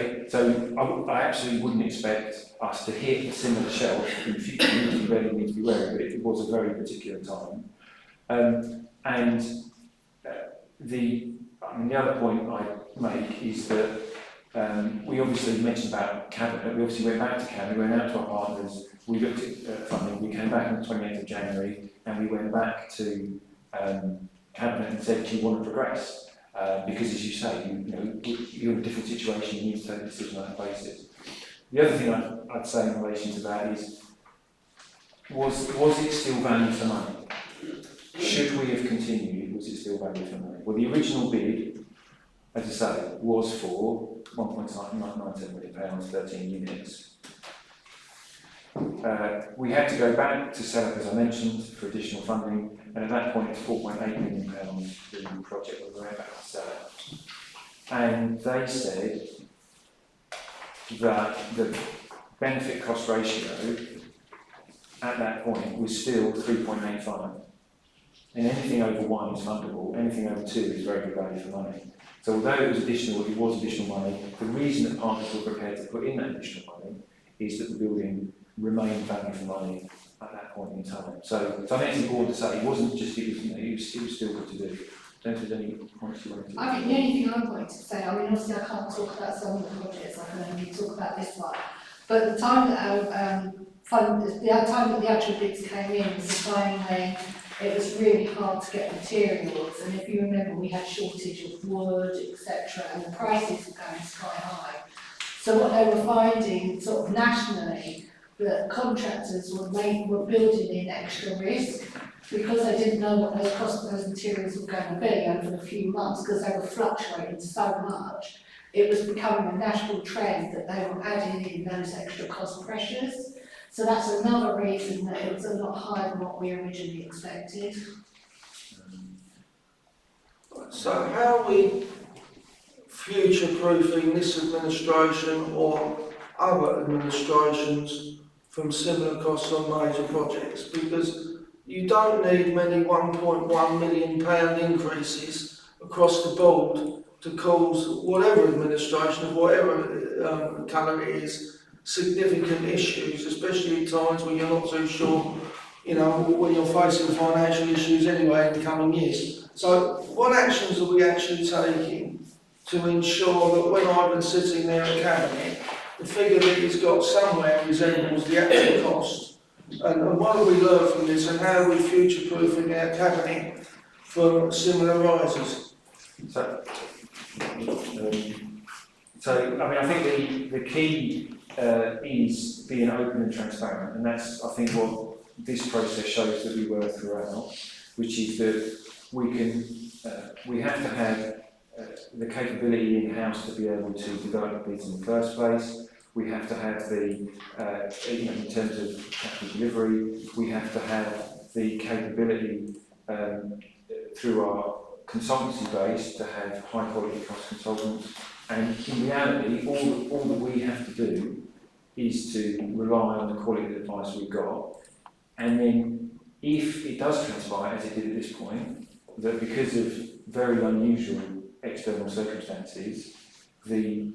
I absolutely wouldn't expect us to hit a similar shelf in the future. We need to be wary, but it was a very particular time. The other point I make is that we obviously mentioned about cabinet. We obviously went back to cabinet. We went out to our partners. We looked at funding. We came back on the 28th of January, and we went back to cabinet and said, "Do you want to progress?" Because, as you say, you're in a different situation. You need to take a decision on that basis. The other thing I'd say in relation to that is, was it still value for money? Should we have continued? Was it still value for money? Well, the original bid, as I say, was for £1.19 million, 13 units. We had to go back to sell it, as I mentioned, for additional funding, and at that point it's £4.8 million the project we were back to sell it. And they said that the benefit cost ratio at that point was still 3.85. and anything over 1 is fundable, anything over 2 is very good value for money. So although it was additional money, the reason that partners were prepared to put in that additional money is that the building remained value for money at that point in time. So I think it's important to say it wasn't just, it was still good to do. I don't know if there's any points you wanted to I think the only thing I wanted to say, I mean, obviously I can't talk about some of the projects, I can only talk about this one. But the time that our time that the actual bids came in was the time when it was really hard to get materials, and if you remember, we had shortage of wood, etc., and the prices were going sky high. So what they were finding, sort of nationally, that contractors were building in extra risk because they didn't know what the cost of those materials were going to be over a few months because they were fluctuating so much. It was becoming a national trend that they were adding in those extra cost pressures. So that's another reason that it was a lot higher than what we originally expected. So how are we future-proofing this administration or other administrations from similar costs on major projects? Because you don't need many £1.1 million increases across the board to cause whatever administration of whatever colour it is significant issues, especially at times when you're not too sure, you know, when you're facing financial issues anyway in the coming years. So what actions are we actually taking to ensure that when I've been sitting there at Cabinet, the figure that he's got somewhere resembles the actual cost? And what do we learn from this, and how are we future-proofing our Cabinet for similar rises? So I mean, I think the key is being open and transparent, and that's, I think, what this process shows that we were throughout, which is that we have to have the capability in-house to be able to develop bids in the first place. We have to have the, in terms of capital delivery, we have to have the capability through our consultancy base to have high quality cost consultants. And in reality, all that we have to do is to rely on the quality of advice we've got. And then if it does transpire, as it did at this point, that because of very unusual external circumstances, the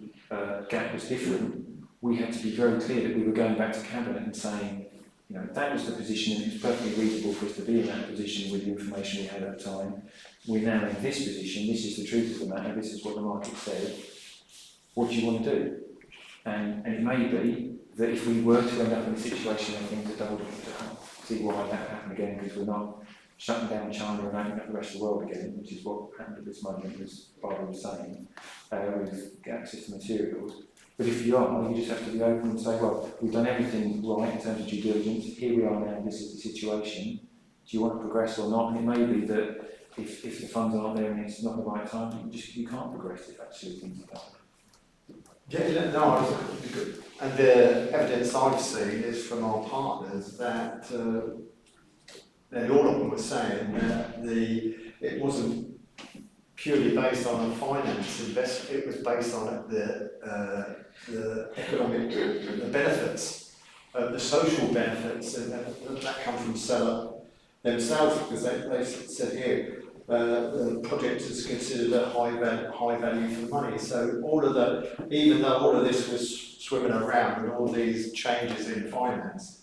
gap was different, we had to be very clear that we were going back to Cabinet and saying, you know, that was the position and it was perfectly reasonable for us to be in that position with the information we had at the time. We're now in this position, this is the truth of the matter, this is what the market said. What do you want to do? And it may be that if we were to end up in a situation where things are doubled, see why that happened again, because we're not shutting down China and opening up the rest of the world again, which is what happened at this moment, as Barbara was saying, with access to materials. But if you are, you just have to be open and say, well, we've done everything right in terms of due diligence, here we are now, this is the situation, do you want to progress or not? And it may be that if the funds aren't there and it's not the right time, you can't progress if actually things are done. Yeah, no, and the evidence I've seen is from our partners that all of them were saying that it wasn't purely based on a finance investment, it was based on the economic, the benefits, the social benefits, and that come from seller themselves, because they said here, the project is considered a high value for money. So even though all of this was swimming around and all these changes in finance,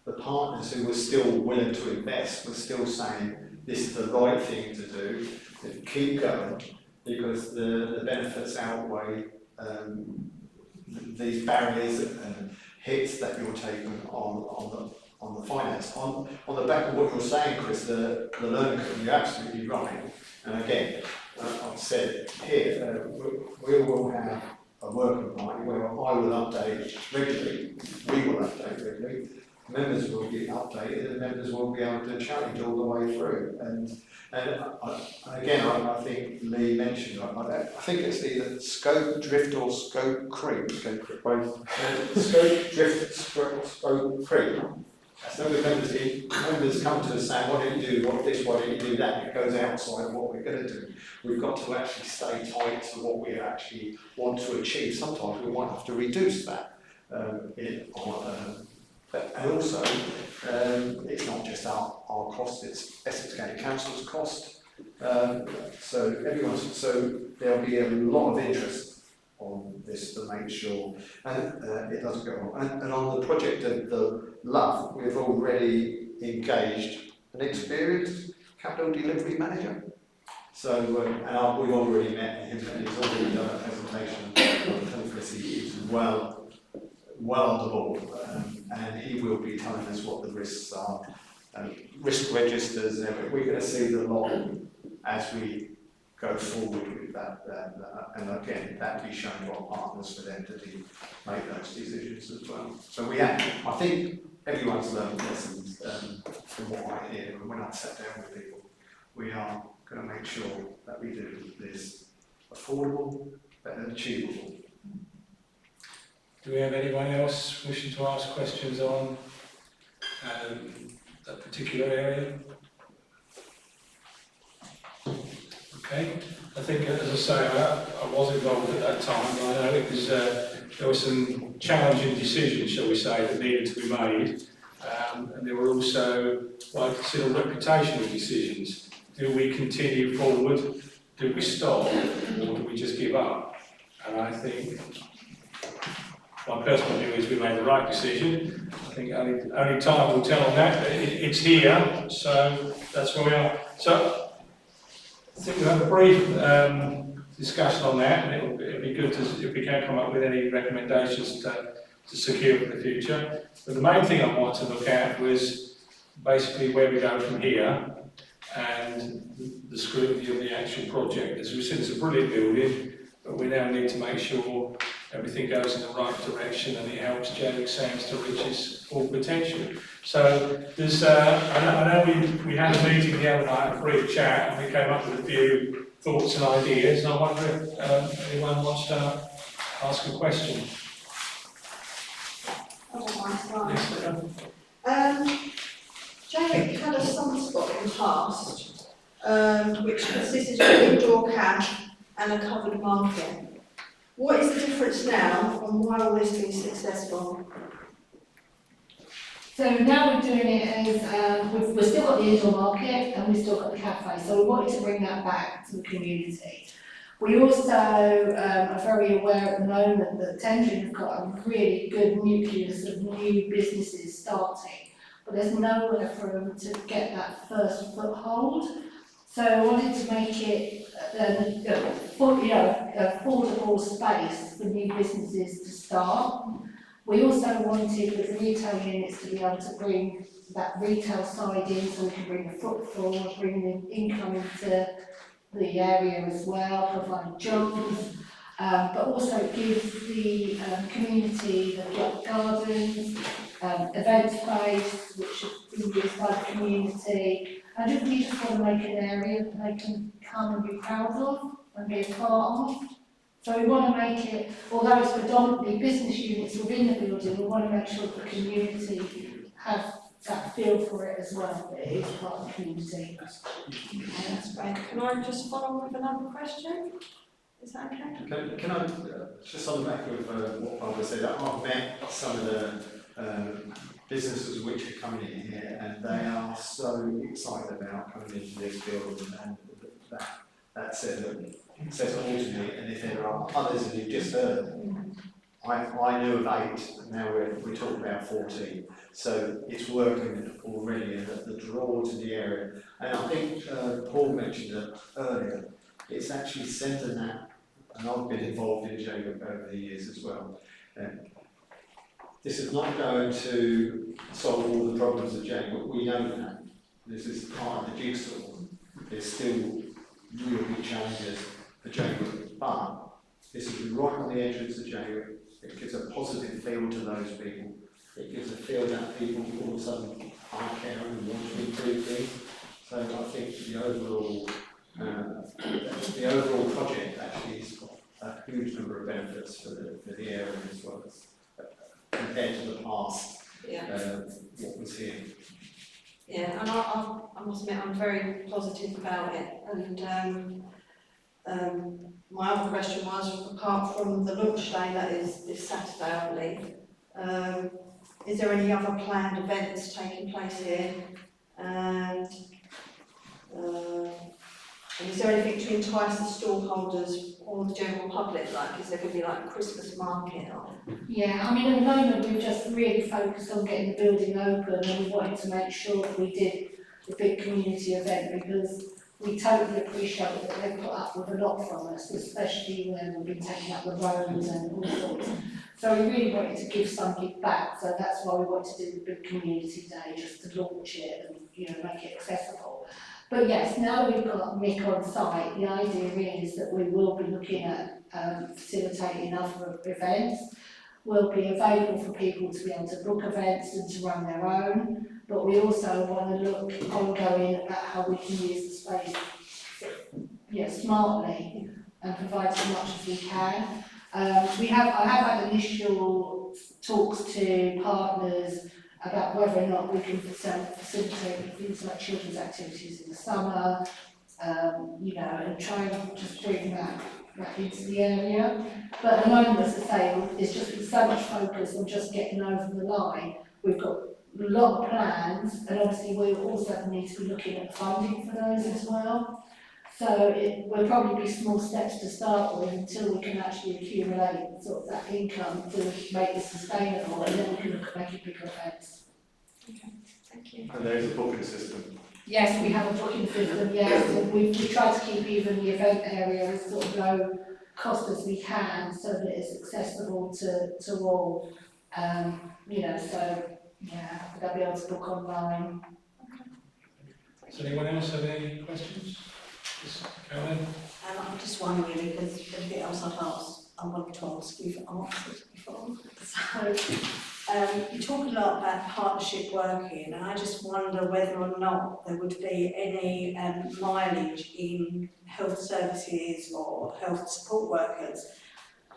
the partners who were still willing to invest were still saying this is the right thing to do, and keep going, because the benefits outweigh these barriers and hits that you're taking on the finance. On the back of what you're saying, Chris, the learning curve, you're absolutely right. And again, I've said here, we will have a working party where I will update regularly, we will update regularly, members will get updated, and members will be able to challenge all the way through. And again, I think Lee mentioned, I think it's either scope drift or scope creep. Both. Scope drift, scope creep. So members come to us saying, why don't you do why don't you do that? It goes outside of what we're going to do. We've got to actually stay tight to what we actually want to achieve. Sometimes we might have to reduce that And also, it's not just our cost, it's Essex County Council's cost. So there'll be a lot of interest on this to make sure it doesn't go wrong. And on the project of the Love, we've already engaged an experienced capital delivery manager. So, we've already met him, and he's already done a presentation on Conference. He is well on the ball, and he will be telling us what the risks are, risk registers, and we're going to see a lot as we go forward with that. And again, that will be shown to our partners for them to make those decisions as well. So I think everyone's learned lessons from what I hear, and when I sat down with people, we are going to make sure that we do this affordable but achievable. Do we have anyone else wishing to ask questions on that particular area? Okay, I think, as I say, I was involved at that time. I know it was, there were some challenging decisions, shall we say, that needed to be made. And there were also what I consider reputational decisions. Do we continue forward? Do we stop? Or do we just give up? And I think my personal view is we made the right decision. I think only time will tell on that. It's here, so that's where we are. So I think we'll have a brief discussion on that, and it'll be good if we can come up with any recommendations to secure for the future. But the main thing I wanted to look at was basically where we go from here and the scrutiny of the actual project. As we said, it's a brilliant building, but we now need to make sure everything goes in the right direction and it helps Jaywick Sands to reach its full potential. So there's, I know we had a meeting the other night, a brief chat, and we came up with a few thoughts and ideas, and I wonder if anyone wants to ask a question. Jaywick had a Sunspot in the past, which consisted of indoor cash and a covered market. What is the difference now, and why will this be successful? So now we're doing it as, we've still got the indoor market and we've still got the cafe, so we wanted to bring that back to the community. We also are very aware at the moment that Tendring have got a really good nucleus of new businesses starting, but there's nowhere for them to get that first foothold. So I wanted to make it affordable space for new businesses to start. We also wanted with the retail units to be able to bring that retail side in, so we can bring the footfall, bring the income into the area as well, provide jobs, but also it gives the community the gardens, event space, which is used by the community. And we just want to make an area that they can come and be proud of and be a part of. So we want to make it, although it's predominantly business units within the building, we want to make sure that the community has that feel for it as well, that it is part of the community. Okay, that's great. Can I just follow with another question? Is that okay? Can I, just on the back of what Barbara said, I've met some of the businesses which are coming in here, and they are so excited about coming into this building, and that says it all to me. And if there are others, and you've just heard, I knew of 8, now we're talking about 14. So it's working already, and the draw to the area. And I think Paul mentioned it earlier, it's actually centred that, and I've been involved in Jaywick over the years as well. This is not going to solve all the problems of Jaywick, we know that. This is part of the jigsaw. There's still real big challenges for Jaywick, but this is right on the entrance of Jaywick. It gives a positive feel to those people. It gives a feel that people all of a sudden are caring and want to improve things. So I think the overall project actually has got a huge number of benefits for the area as well as compared to the past, what was here. Yeah, and I must admit I'm very positive about it. And my other question was, apart from the lunch day that is this Saturday, I believe, is there any other planned events taking place here? And is there anything to entice the stallholders or the general public? Like, is there going to be like a Christmas market? Or? Yeah, I mean, at the moment, we've just really focused on getting the building open, and we wanted to make sure that we did the big community event, because we totally appreciate that they've put up with a lot from us, especially when we've been taking up the roads and all sorts. So we really wanted to give something back, so that's why we wanted to do the big community day, just to launch it and, you know, make it accessible. But yes, now we've got Mick on site, the idea is that we will be looking at facilitating other events. Will be available for people to be able to book events and to run their own, but we also want to look ongoing at how we can use the space smartly and provide as much as we can. I have had initial talks to partners about whether or not we can facilitate things like children's activities in the summer, you know, and try and just bring that into the area. But at the moment, as I say, there's just been so much focus on just getting over the line. We've got a lot of plans, and obviously we also need to be looking at funding for those as well. So it will probably be small steps to start with until we can actually accumulate sort of that income to make it sustainable, and then we can look at making bigger events. Okay, thank you. And there is a booking system. Yes, we have a booking system, yes, and we try to keep even the event area as sort of low cost as we can, so that it's accessible to all. You know, so yeah, they'll be able to book online. Does anyone else have any questions? Yes, Caroline? I'm just wondering, really, because everything else I've asked, I wanted to ask you for answers before. So, you talk a lot about partnership working, and I just wonder whether or not there would be any mileage in health services or health support workers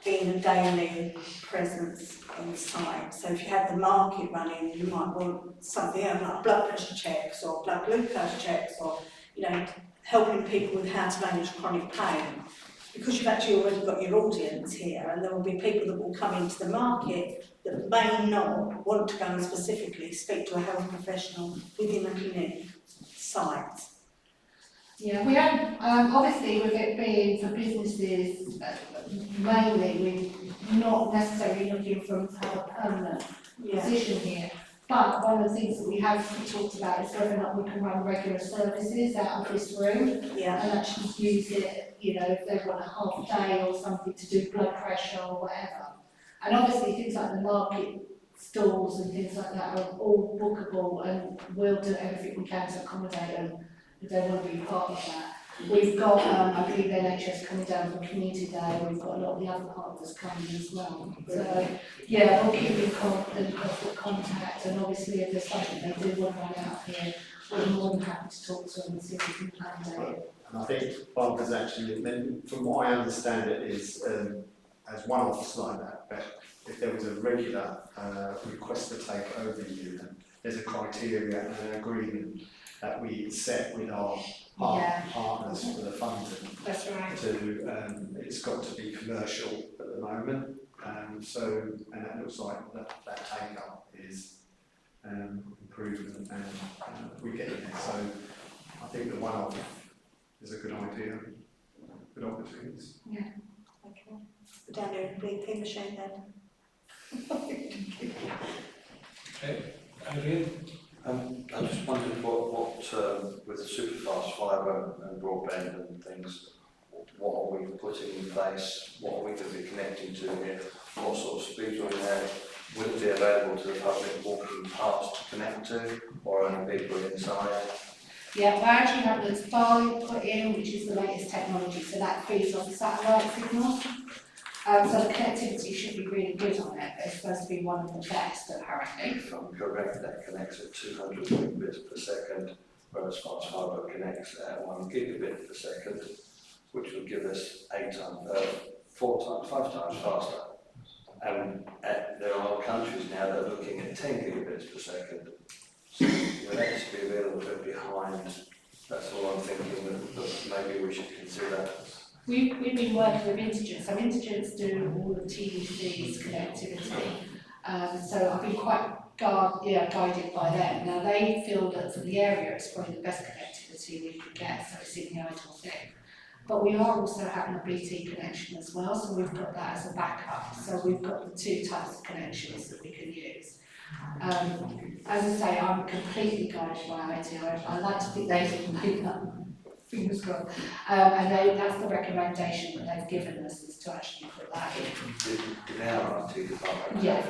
being a daily presence on site. So if you had the market running, you might want something else like blood pressure checks or blood glucose checks, or, you know, helping people with how to manage chronic pain. Because you've actually already got your audience here, and there will be people that will come into the market that may not want to go and specifically speak to a health professional within a clinic site. Yeah, we have, obviously with it being for businesses, mainly, we're not necessarily looking for them to have a permanent position here. But one of the things that we have talked about is whether or not we can run regular services out of this room and actually use it, you know, if they want a half day or something to do blood pressure or whatever. And obviously things like the market stalls and things like that are all bookable, and we'll do everything we can to accommodate them if they want to be part of that. We've got, I believe NHS coming down for community day, we've got a lot of the other partners coming as well. So, yeah, we'll keep in constant contact, and obviously if there's something they do want to run out here, we're more than happy to talk to them and see if we can plan it. And I think Barbara's actually, from what I understand it, is as one-offs like that, but if there was a regular request to take over you, then there's a criteria and an agreement that we set with our partners for the funding. That's right. It's got to be commercial at the moment, and that looks like that take-up is improving, and we're getting there. So I think the one-off is a good idea, good opportunities. Yeah. Okay. Down there, big pin machine then. Okay, Adrian? I just wondered what with superfast fibre and broadband and things, what are we putting in place? What are we going to be connecting to here? What sort of speeds will we have? Will it be available to the public walking past to connect to, or only people inside? Yeah, we're actually having the Starlink put in, which is the latest technology, so that feeds off satellite signals. So the connectivity should be really good on it, but it's supposed to be one of the best apparently. If I'm correct, that connects at 200 megabits per second, whereas fast fibre connects at 1 gigabit per second, which would give us 5 times faster. And there are countries now that are looking at 10 gigabits per second. So we'll actually be a little bit behind. That's all I'm thinking, that maybe we should consider. We've been working with Intelligence, so Intelligence do all the TDC's connectivity, So I've been quite guided by them. Now they feel that for the area it's probably the best connectivity we could get, so it's in the ideal thing. But we are also having a BT connection as well, so we've got that as a backup. So we've got the two types of connections that we can use. As I say, I'm completely guided by IT. I like to think they didn't make that, fingers crossed. And that's the recommendation that they've given us, is to actually put that in. Did our IT department? Yeah.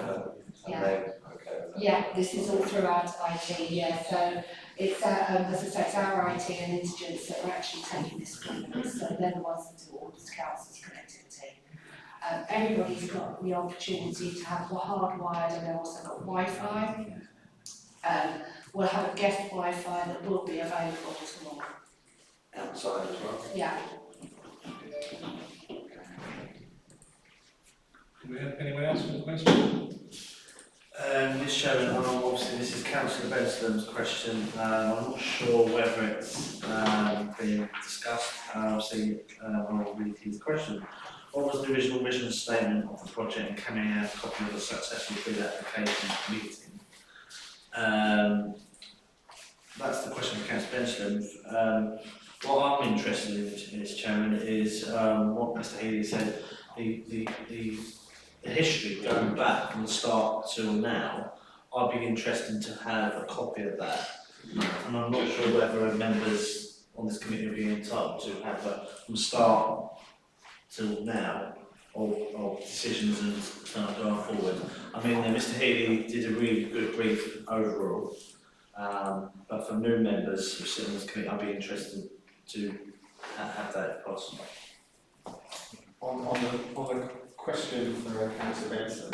And Yeah. they, okay. with that? Yeah, this is all throughout IT, yeah, so it's, as I say, it's our IT and intelligence that are actually taking this forward, so they're the ones that do all the council's connectivity. Everybody's got the opportunity to have hardwired, and they've also got Wi-Fi. We'll have a guest Wi-Fi that will be available to all. Outside as well? Yeah. Do we have anyone else with a question? Mr. Chairman, obviously this is Councillor Benson's question. I'm not sure whether it's been discussed. Obviously, I'll read his question. What was the original mission statement of the project, and can we have a copy of the successful bid application meeting? That's the question for Councillor Benson. What I'm interested in, Mr. Chairman, is what Mr. Healy said. The history going back from the start till now, I'd be interested to have a copy of that. And I'm not sure whether members on this committee are being entitled to have a from start till now of decisions and going forward. I mean, Mr. Healy did a really good brief overall, but for new members who sit on this committee, I'd be interested to have that if possible. On the question for Councillor Benson,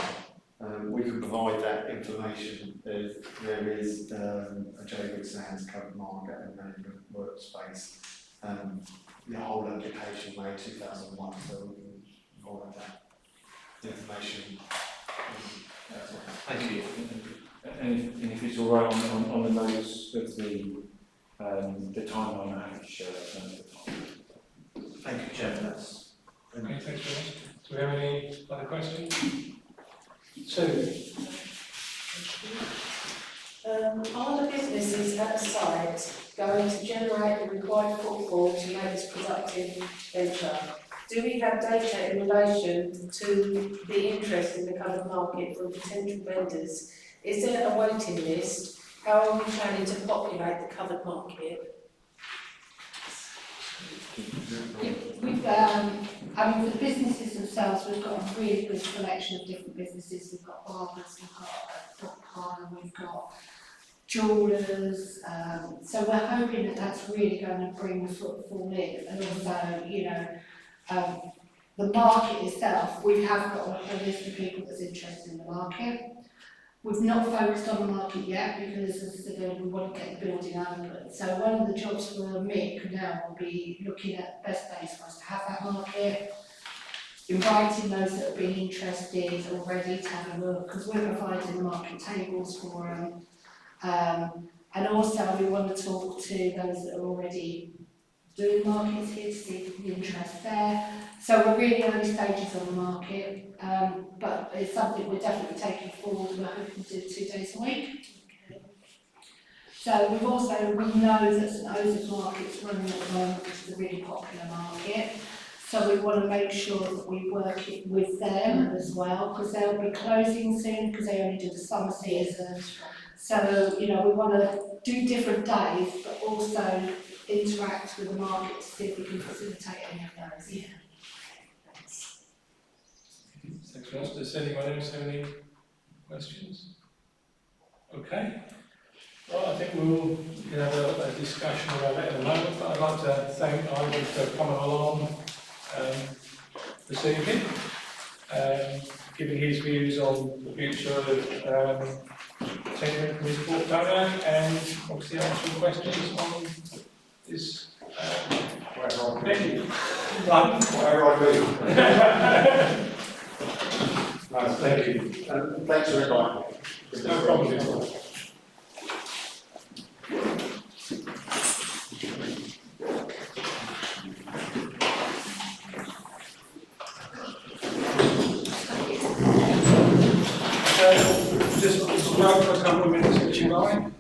we can provide that information. There is a Jaywick Sands covered market and management workspace. The whole application made 2001, so we can provide that information. Thank you. And if it's all right on the notes of the timeline, I'm happy to share that. Thank you, Chairman. That's Okay, thanks very much. Do we have any other questions? Sue? Are the businesses at the site going to generate the required footfall to make this productive venture? Do we have data in relation to the interest in the covered market from potential vendors? Is there a waiting list? How are we planning to populate the covered market? We've, I mean, for the businesses themselves, we've got a really good selection of different businesses. We've got barbers, we've got a dog parlour, we've got jewellers. So we're hoping that that's really going to bring the footfall in. And also, you know, the market itself, we have got a list of people that's interested in the market. We've not focused on the market yet because, as I said, we want to get the building open. So one of the jobs for Mick now will be looking at best days for us to have that market, inviting those that have been interested already to have a look, because we're providing the market tables for them. And also we want to talk to those that are already doing markets here to see the interest there. So we're really early stages on the market, but it's something we're definitely taking forward. We're hoping to do 2 days a week. So we know that St Joseph's Market's running at the moment, which is a really popular market. So we want to make sure that we work it with them as well, because they'll be closing soon because they only do the summer season. So, you know, we want to do different days, but also interact with the market to see if we can facilitate any of those. Yeah. Thanks very much. Does anyone else have any questions? Okay. Well, I think we'll have a discussion about that in a moment, but I'd like to thank Ivan for coming along this evening, giving his views on the future of tendering from his portfolio, and obviously answering questions on this venue. Whatever I do. Nice, thank you. Thanks for inviting me. No problem at all. just go for a couple of minutes if you like.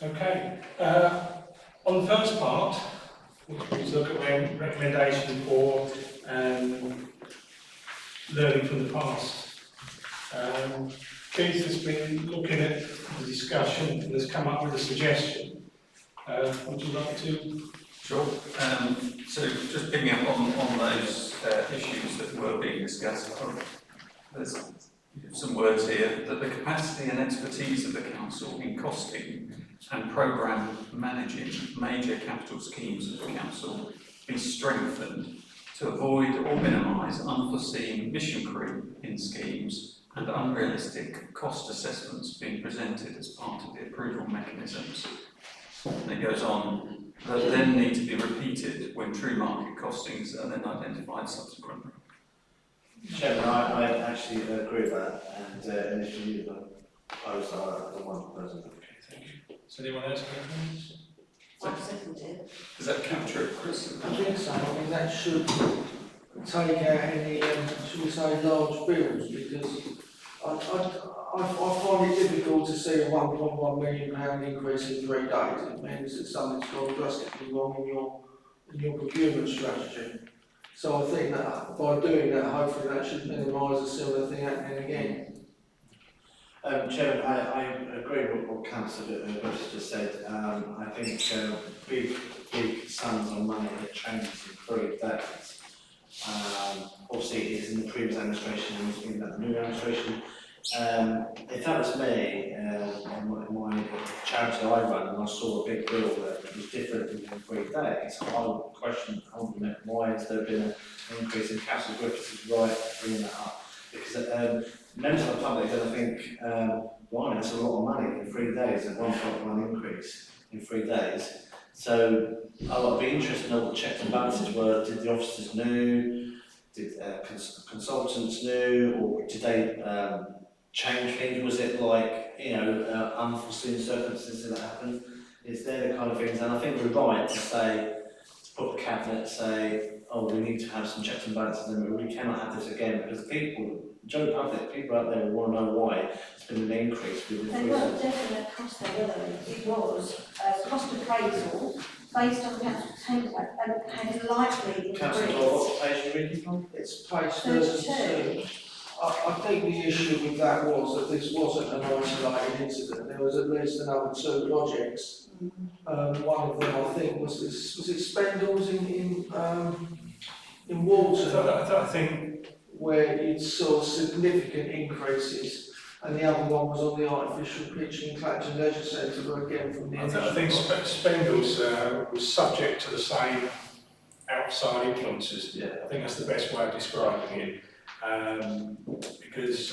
Okay, on the first part, we look at recommendation for learning from the past. Keith has been looking at the discussion and has come up with a suggestion. Would you like to? Sure. So just picking up on those issues that were being discussed, there's some words here, that the capacity and expertise of the council in costing and programme managing major capital schemes of the council be strengthened to avoid or minimise unforeseen mission creep in schemes and unrealistic cost assessments being presented as part of the approval mechanisms. And it goes on, that then need to be repeated when true market costings are then identified subsequently. Chairman, I actually agree with that, and initially I was the one person. Okay, thank you. Does anyone else have comments? I seconded. Does that capture it, Chris? I think so. I think that should take out any, should we say, large bills, because I find it difficult to see a £1.1 million increase in 3 days. It means that something's gone drastically wrong in your procurement strategy. So I think that by doing that, hopefully that should minimise a similar thing happening again. Chairman, I agree with what Councillor Bush just said. I think big sums of money that changes in 3 days. Obviously, it is in the previous administration and in that new administration. If that was me, in my charity I run, and I saw a big bill that was different in 3 days, I would question why has there been an increase in Councillor Griffiths is right bringing that up. Because members of the public are going to think, why, that's a lot of money in 3 days, a 1.1 increase in 3 days. So I would be interested to know what the checks and balances were. Did the officers know? Did consultants know? Or did they change things? Was it like, unforeseen circumstances that happened? It's there the kind of things, and I think we're right to say, to put the cabinet, say, oh, we need to have some checks and balances, and we cannot have this again, because people, general public, people out there will want to know why it's been an increase within 3 There days. was definite cost there, were there? It was cost appraisal based on council template and had likely increased. Councillor, what page are you reading from? It's page 32. I think the issue with that was that this wasn't an isolated incident. There was at least another 2 projects. One of them, I think, was it Spendles in Walton, I think where you saw significant increases, and the other one was on the artificial pitch in Clapton Leisure Centre, but again from the I think Spendles was subject to the same outside influences. Yeah. I think that's the best way of describing it. Because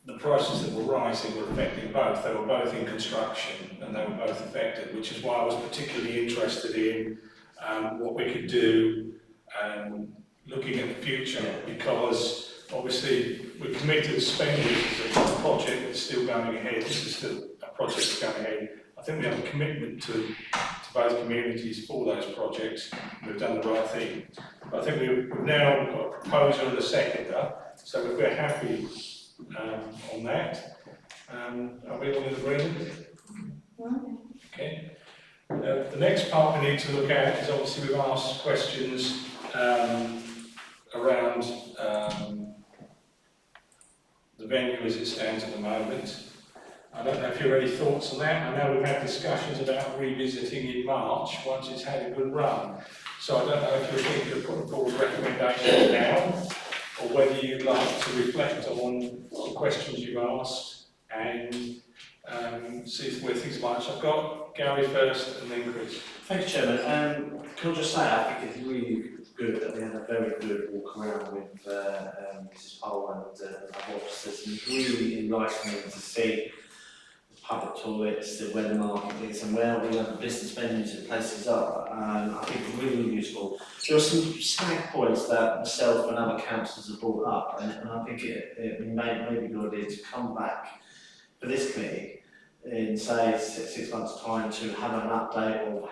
the prices that were rising were affecting both. They were both in construction and they were both affected, which is why I was particularly interested in what we could do looking at the future, because obviously we're committed to spending as a project that's still going ahead. This is still a project that's going ahead. I think we have a commitment to both communities for those projects. We've done the right thing. But I think we've now got a proposer and a seconder, so if we're happy on that, are we all in agreement? Okay. The next part we need to look at is, obviously we've asked questions around the venue as it stands at the moment. I don't know if you have any thoughts on that. I know we've had discussions about revisiting in March once it's had a good run. So I don't know if you're thinking of putting forward recommendations now, or whether you'd like to reflect on the questions you've asked and see where things lie. So I've got Gary first and then Chris. Thanks, Chairman. Can I just say, I think it's really good that we had a very good walk around with Mrs. Powell and our officers, and it's really enlightening to see the public toilets, where the market is, and where all the business venues and places are. I think it's really useful. There are some snag points that myself and other councillors have brought up, and I think it may be a good idea to come back for this committee in, say, 6 months' time, to have an update of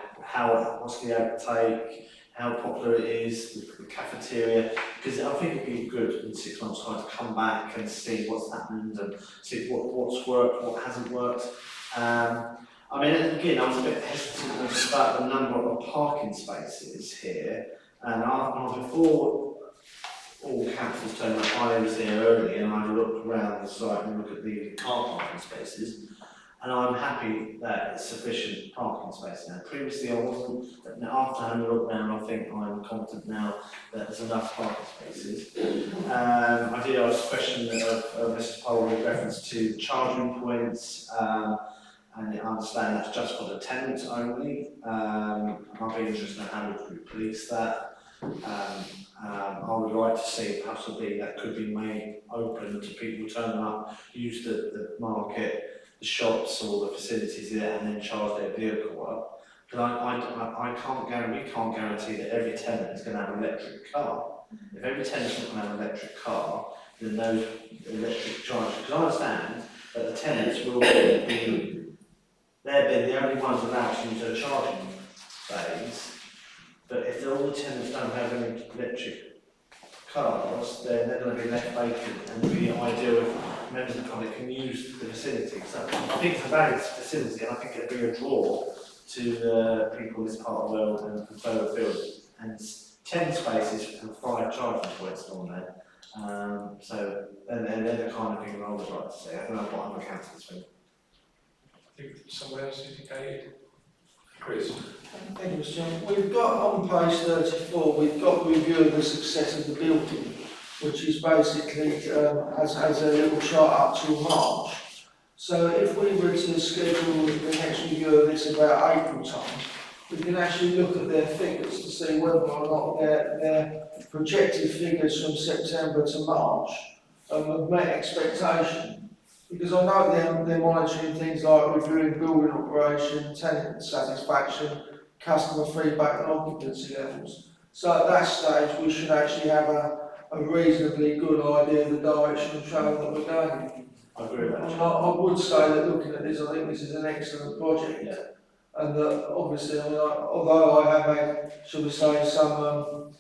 what's the uptake, how popular it is, the cafeteria, because I think it'd be good in 6 months' time to come back and see what's happened and see what's worked, what hasn't worked. I mean, again, I was a bit hesitant about the number of parking spaces here, and before all councillors turned up, I was there early and I looked around the site and looked at the car parking spaces, and I'm happy that it's sufficient parking space now. Previously I wasn't, but now after having a look now, I think I'm confident now that there's enough parking spaces. I did ask a question of Mr. Powell with reference to charging points, and I understand that's just for the tenants only. I'll be interested in how we police that. I would like to see possibly that could be made open to people turning up, use the market, the shops or the facilities there, and then charge their vehicle up. Because I can't guarantee that every tenant is going to have an electric car. If every tenant's not going to have an electric car, then those electric charges, because I understand that the tenants will be, they're the only ones allowed to use their charging bays. But if all the tenants don't have any electric cars, then they're going to be left vacant, and it would be ideal if members of the public can use the facility. So I think it's a valid facility, and I think it'd be a draw to people in this part of the world and further afield. And 10 spaces for 5 charging points on there. So they're the kind of thing I would like to see. I don't know what other councillors think. I think someone else indicated. Chris? Thank you, Mr. Chairman. We've got on page 34, we've got the review of the success of the building, which is basically has a little chart up till March. So if we were to schedule the next review of this about April time, we can actually look at their figures to see whether or not their projected figures from September to March have met expectation. Because I know they're monitoring things like reviewing building operation, tenant satisfaction, customer feedback and occupancy levels. So at that stage we should actually have a reasonably good idea of the direction of travel that we're going in. I agree with that. I would say that looking at this, I think this is an excellent project. Yeah. And that obviously, I mean, although I have had, shall we say, some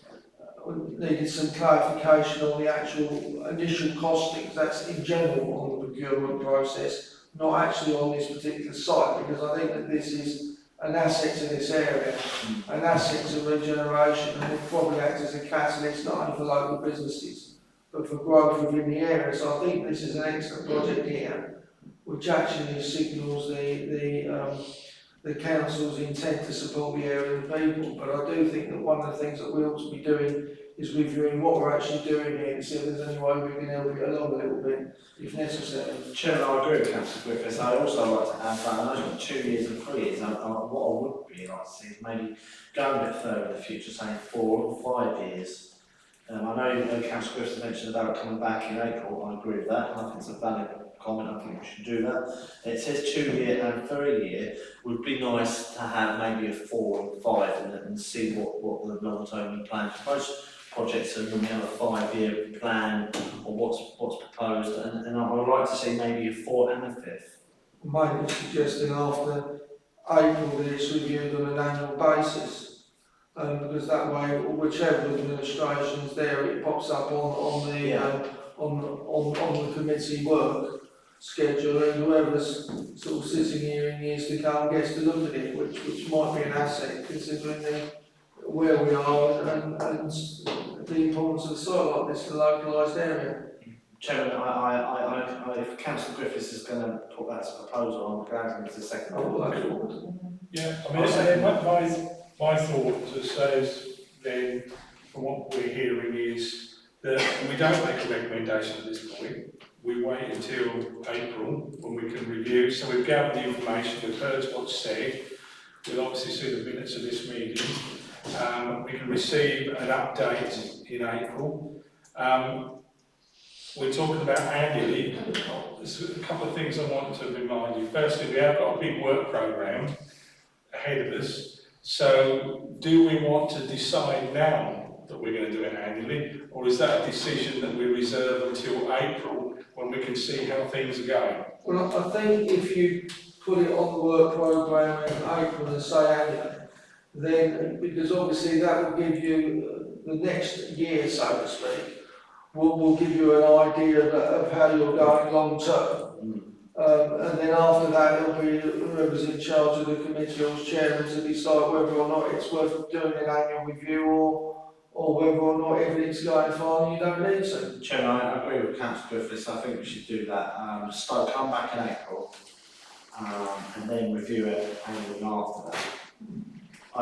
needed some clarification on the actual initial costings, that's in general on the procurement process, not actually on this particular site, because I think that this is an asset to this area, an asset to regeneration, and will probably act as a catalyst not only for local businesses, but for growth within the area. So I think this is an excellent project here, which actually signals the council's intent to support the area and the people. But I do think that one of the things that we ought to be doing is reviewing what we're actually doing here and see if there's any way we can help it along a little bit, if necessary. Chairman, I agree with Councillor Griffiths. I also like to add that I know it's 2 years and 3 years. What I would really like to see is maybe go a bit further in the future, saying 4 or 5 years. I know Councillor Griffiths mentioned about it coming back in April. I agree with that. I think it's a valid comment. I think we should do that. It says 2 year and 3 year. Would be nice to have maybe a 4 and 5 and see what the long-term plans. Most projects are normally have a 5-year plan or what's proposed, and I would like to see maybe a 4 and a 5th. Maybe suggesting after April that it's reviewed on an annual basis, because that way, whichever administration is there, it pops up on the committee work schedule, and whoever's sort of sitting here in years to come gets to look at it, which might be an asset considering where we are and the importance of the site like this in a localised area. Chairman, if Councillor Griffiths is going to put that as a proposal on the ground, it's a second. Yeah, I mean, my thought just says then, from what we're hearing, is that we don't make a recommendation at this point. We wait until April when we can review. So we've gathered the information, we've heard what's said. We'll obviously see the minutes of this meeting. We can receive an update in April. We're talking about annually. There's a couple of things I want to remind you. Firstly, we have got a big work programme ahead of us. So do we want to decide now that we're going to do it annually, or is that a decision that we reserve until April when we can see how things are going? Well, I think if you put it on the work programme in April and say annually, then, because obviously that will give you the next year, so to speak, will give you an idea of how you're going long term. And then after that, it'll be whoever's in charge of the committee or chairman to decide whether or not it's worth doing an annual review or whether or not everything's going fine and you don't need to. Chairman, I agree with Councillor Griffiths. I think we should do that. Come back in April and then review it annually after that. I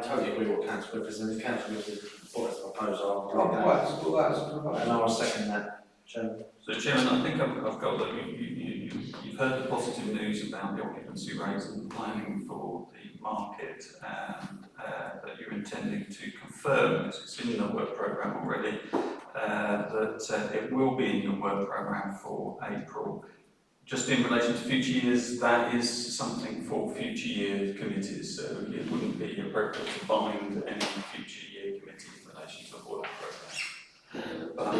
totally agree with Councillor Griffiths, and if Councillor Griffiths put as a proposal, I'm quite to put that as a proposal. and I will second that, Chairman. So Chairman, I think I've got that you've heard the positive news about the occupancy rates and the planning for the market, and that you're intending to confirm, as it's in the work programme already, that it will be in your work programme for April. Just in relation to future years, that is something for future year committees, so it wouldn't be appropriate to bind any future year committee in relation to the work programme. But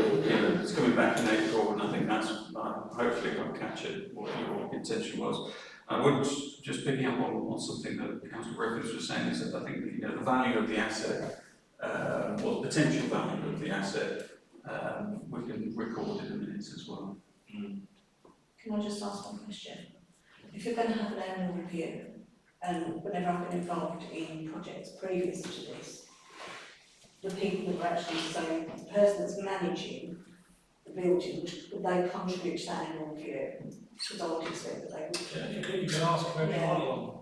it's coming back in April, and I think that's hopefully going to capture what your intention was. I would just picking up on something that Councillor Griffiths was saying, is that I think the value of the asset, or the potential value of the asset, we can record in the minutes as well. Can I just ask one question? If you're going to have an annual review, and whenever I've been involved in projects previous to this, the people that are actually, so the person that's managing the building, would they contribute to that annual review? Because I would expect that they would. Yeah, you can ask whoever you Yeah. want along.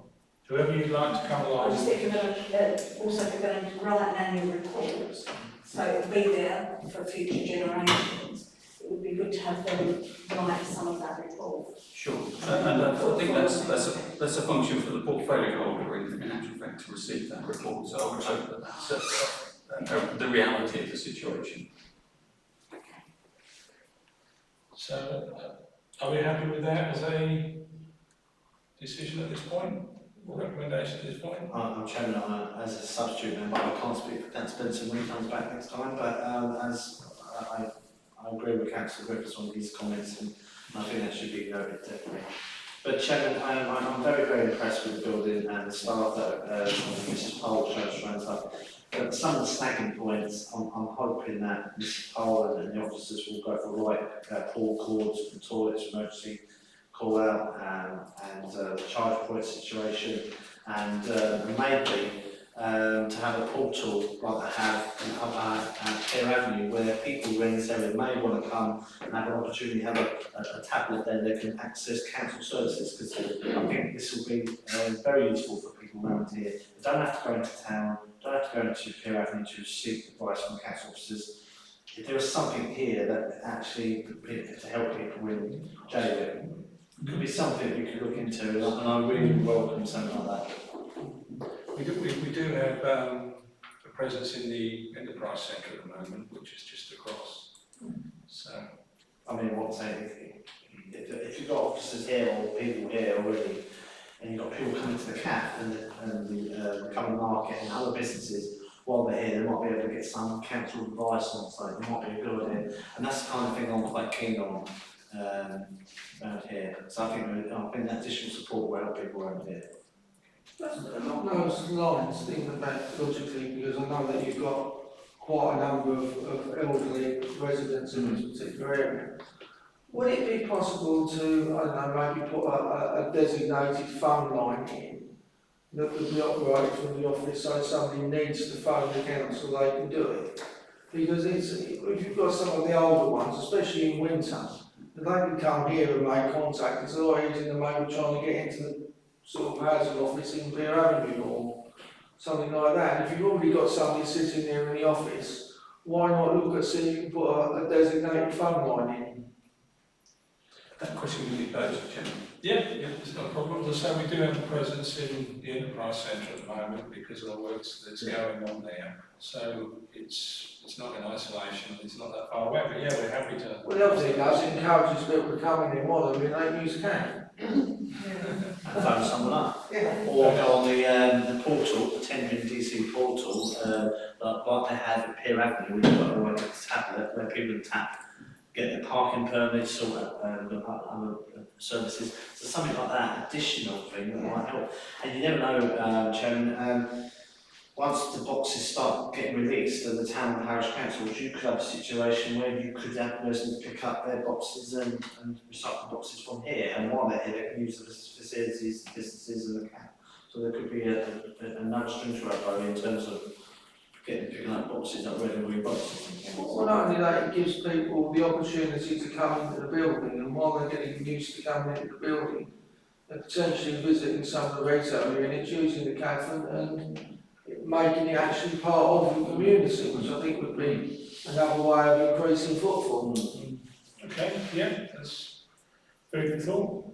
Whoever you'd like to come I along. just think if you're going to, also if you're going to write an annual report, so it'll be there for future generations, it would be good to have them write some of that report. Sure, and I think that's a function for the portfolio holder in actual fact to receive that report, so I would hope that that's the reality of the situation. So, are we happy with that as a decision at this point, or recommendation at this point? I'm Chairman, as a substitute member, I can't speak for Dan Spencer when he comes back next time, but as I agree with Councillor Griffiths on his comments, and I think that should be noted definitely. But Chairman, I'm very, very impressed with the building and the staff that Mrs. Pole shows around stuff. But some of the snagging points, I'm hoping that Mrs. Pole and the officers will go for right pull cords and toilets, emergency call out, and the charge point situation, and maybe to have a portal like they have at Pier Avenue, where people who are in this area may want to come and have an opportunity to have a tablet there they can access council services, because I think this will be very useful for people around here. They don't have to go into town, don't have to go into Pier Avenue to seek advice from council officers. If there was something here that actually could be to help people in Jaywick, could be something we could look into, and I really welcome something like that. We do have a presence in the enterprise centre at the moment, which is just across. So, I mean, what I'm saying, if you've got officers here or people here already, and you've got people coming to the CAF and the Common Market and other businesses, while they're here, they might be able to get some council advice on something. It might be a good idea, and that's the kind of thing I'm quite keen on around here. So I think that additional support will help people around here. Along those lines, thinking about logically, because I know that you've got quite a number of elderly residents in this particular area, would it be possible to, I don't know, maybe put a designated phone line in that could be operated from the office, so if somebody needs to phone the council, they can do it? Because if you've got some of the older ones, especially in winter, they can come here and make contact. It's a lot easier than maybe trying to get into the sort of housing office in Pier Avenue or something like that. And if you've already got somebody sitting there in the office, why not look at seeing if you can put a designated phone line in? That question can be posed, Chairman. yeah, it's not a problem. As I say, we do have a presence in the enterprise centre at the moment because of the work that's going on there. So it's not in isolation, it's not that far away, but yeah, we're happy to. Well, the other thing does encourages people to come in there more than they use can. And phone someone up. Yeah. Or go on the portal, the Tendring DC portal, like they have at Pier Avenue, we've got a tablet where people can tap, get their parking permits, sort out other services. So something like that, additional thing that might help. And you never know, Chairman, once the boxes start getting released at the town and parish councils, you could have a situation where you could have residents pick up their boxes and recycle boxes from here, and while they're here, they can use the facilities, the businesses and the camp. So there could be another string to our bow in terms of picking up boxes, like red and green boxes. Well, not only that, it gives people the opportunity to come into the building, and while they're getting used to coming into the building, they're potentially visiting some of the retail area, and it's using the cafe and making it actually part of the community, which I think would be another way of increasing footfall. Okay, yeah, that's very good thought.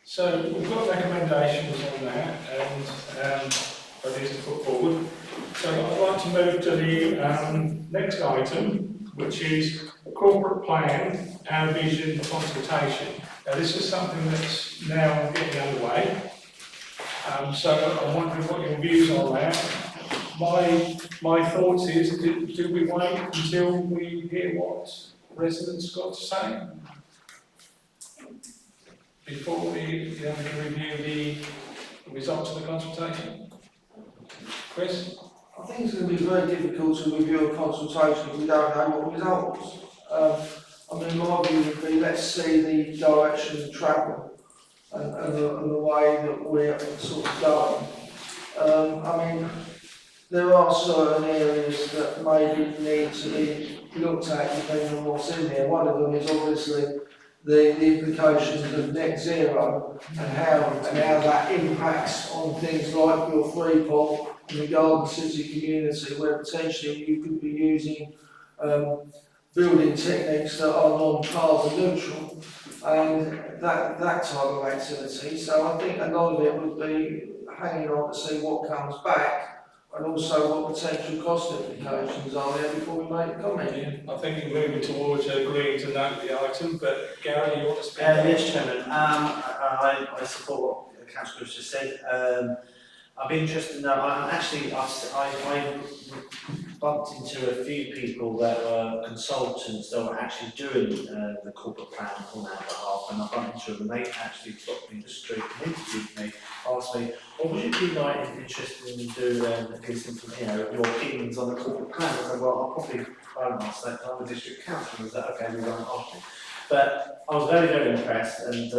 So we've got recommendations on that and ideas to put forward. So I'd like to move to the next item, which is corporate plan, our vision consultation. Now this is something that's now getting underway. So I'm wondering what your views are on that. My thoughts is, do we wait until we hear what residents got to say before we review the results of the consultation? Chris? I think it's going to be very difficult to review a consultation if we don't know what the result was. I mean, my view would be, let's see the direction of travel and the way that we're sort of going. I mean, there are certain areas that maybe need to be looked at depending on what's in there. One of them is obviously the implications of net zero and how that impacts on things like your free pool in the Garden City community, where potentially you could be using building techniques that are non-carbon neutral and that type of activity. So I think a lot of it would be hanging on to see what comes back and also what potential cost implications are there before we make a comment. I think we're moving towards agreeing to note the item, but Gary, you want to speak? Yes, Chairman. I support what the Councillor has just said. I'd be interested to know, I bumped into a few people that were consultants that were actually doing the corporate plan on our behalf, and I bumped into them, and they actually stopped me in the street and interviewed me, asked me, well, would you be interested in doing some, your opinions on the corporate plan? I said, well, I won't ask that, I'm a district councillor. Is that okay? We won't ask you. But I was very, very impressed, and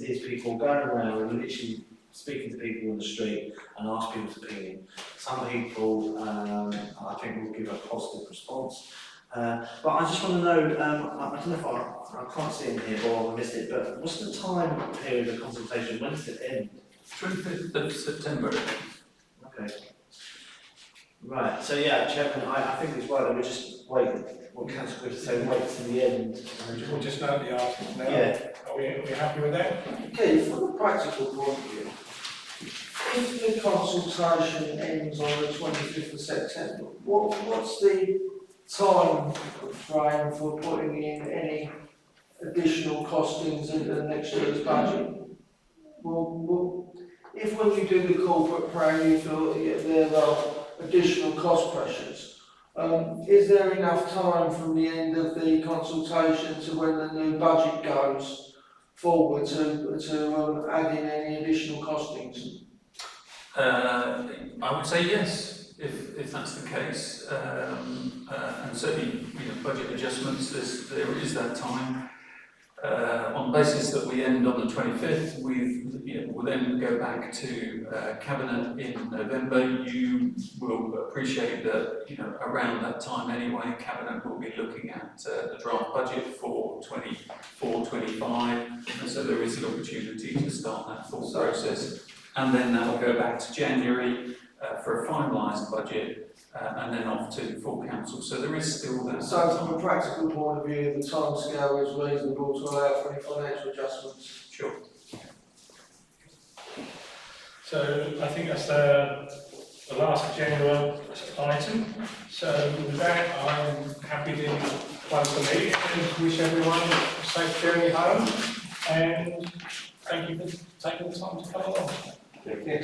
these people going around and literally speaking to people in the street and ask people's opinion. Some people, I think, will give a positive response. But I just want to know, I don't know if I can't see it in here or I missed it, but what's the time period of consultation? When does it end? 25th of September. Okay. Right, so yeah, Chairman, I think it's right that we just wait, what Councillor Chris said, wait to the end. We'll just note the article now. Yeah. Are we happy with that? Okay, from a practical point of view, if the consultation ends on the 25th of September, what's the time frame for putting in any additional costings into next year's budget? Well, if when you do the corporate plan you feel that there are additional cost pressures, is there enough time from the end of the consultation to when the new budget goes forward to add in any additional costings? I would say yes, if that's the case, and certainly, budget adjustments, there is that time. On the basis that we end on the 25th, we'll then go back to Cabinet in November. You will appreciate that, around that time anyway, Cabinet will be looking at the draft budget for 24-25, and so there is an opportunity to start that thought process. And then that will go back to January for a finalised budget, and then off to full council. So there is still that. So from a practical point of view, the timescale is reasonable to allow for any financial adjustments? Sure. So I think that's the last agenda item. So with that, I'm happy to close the meeting and wish everyone a safe journey home. And thank you for taking the time to come along. Thank you.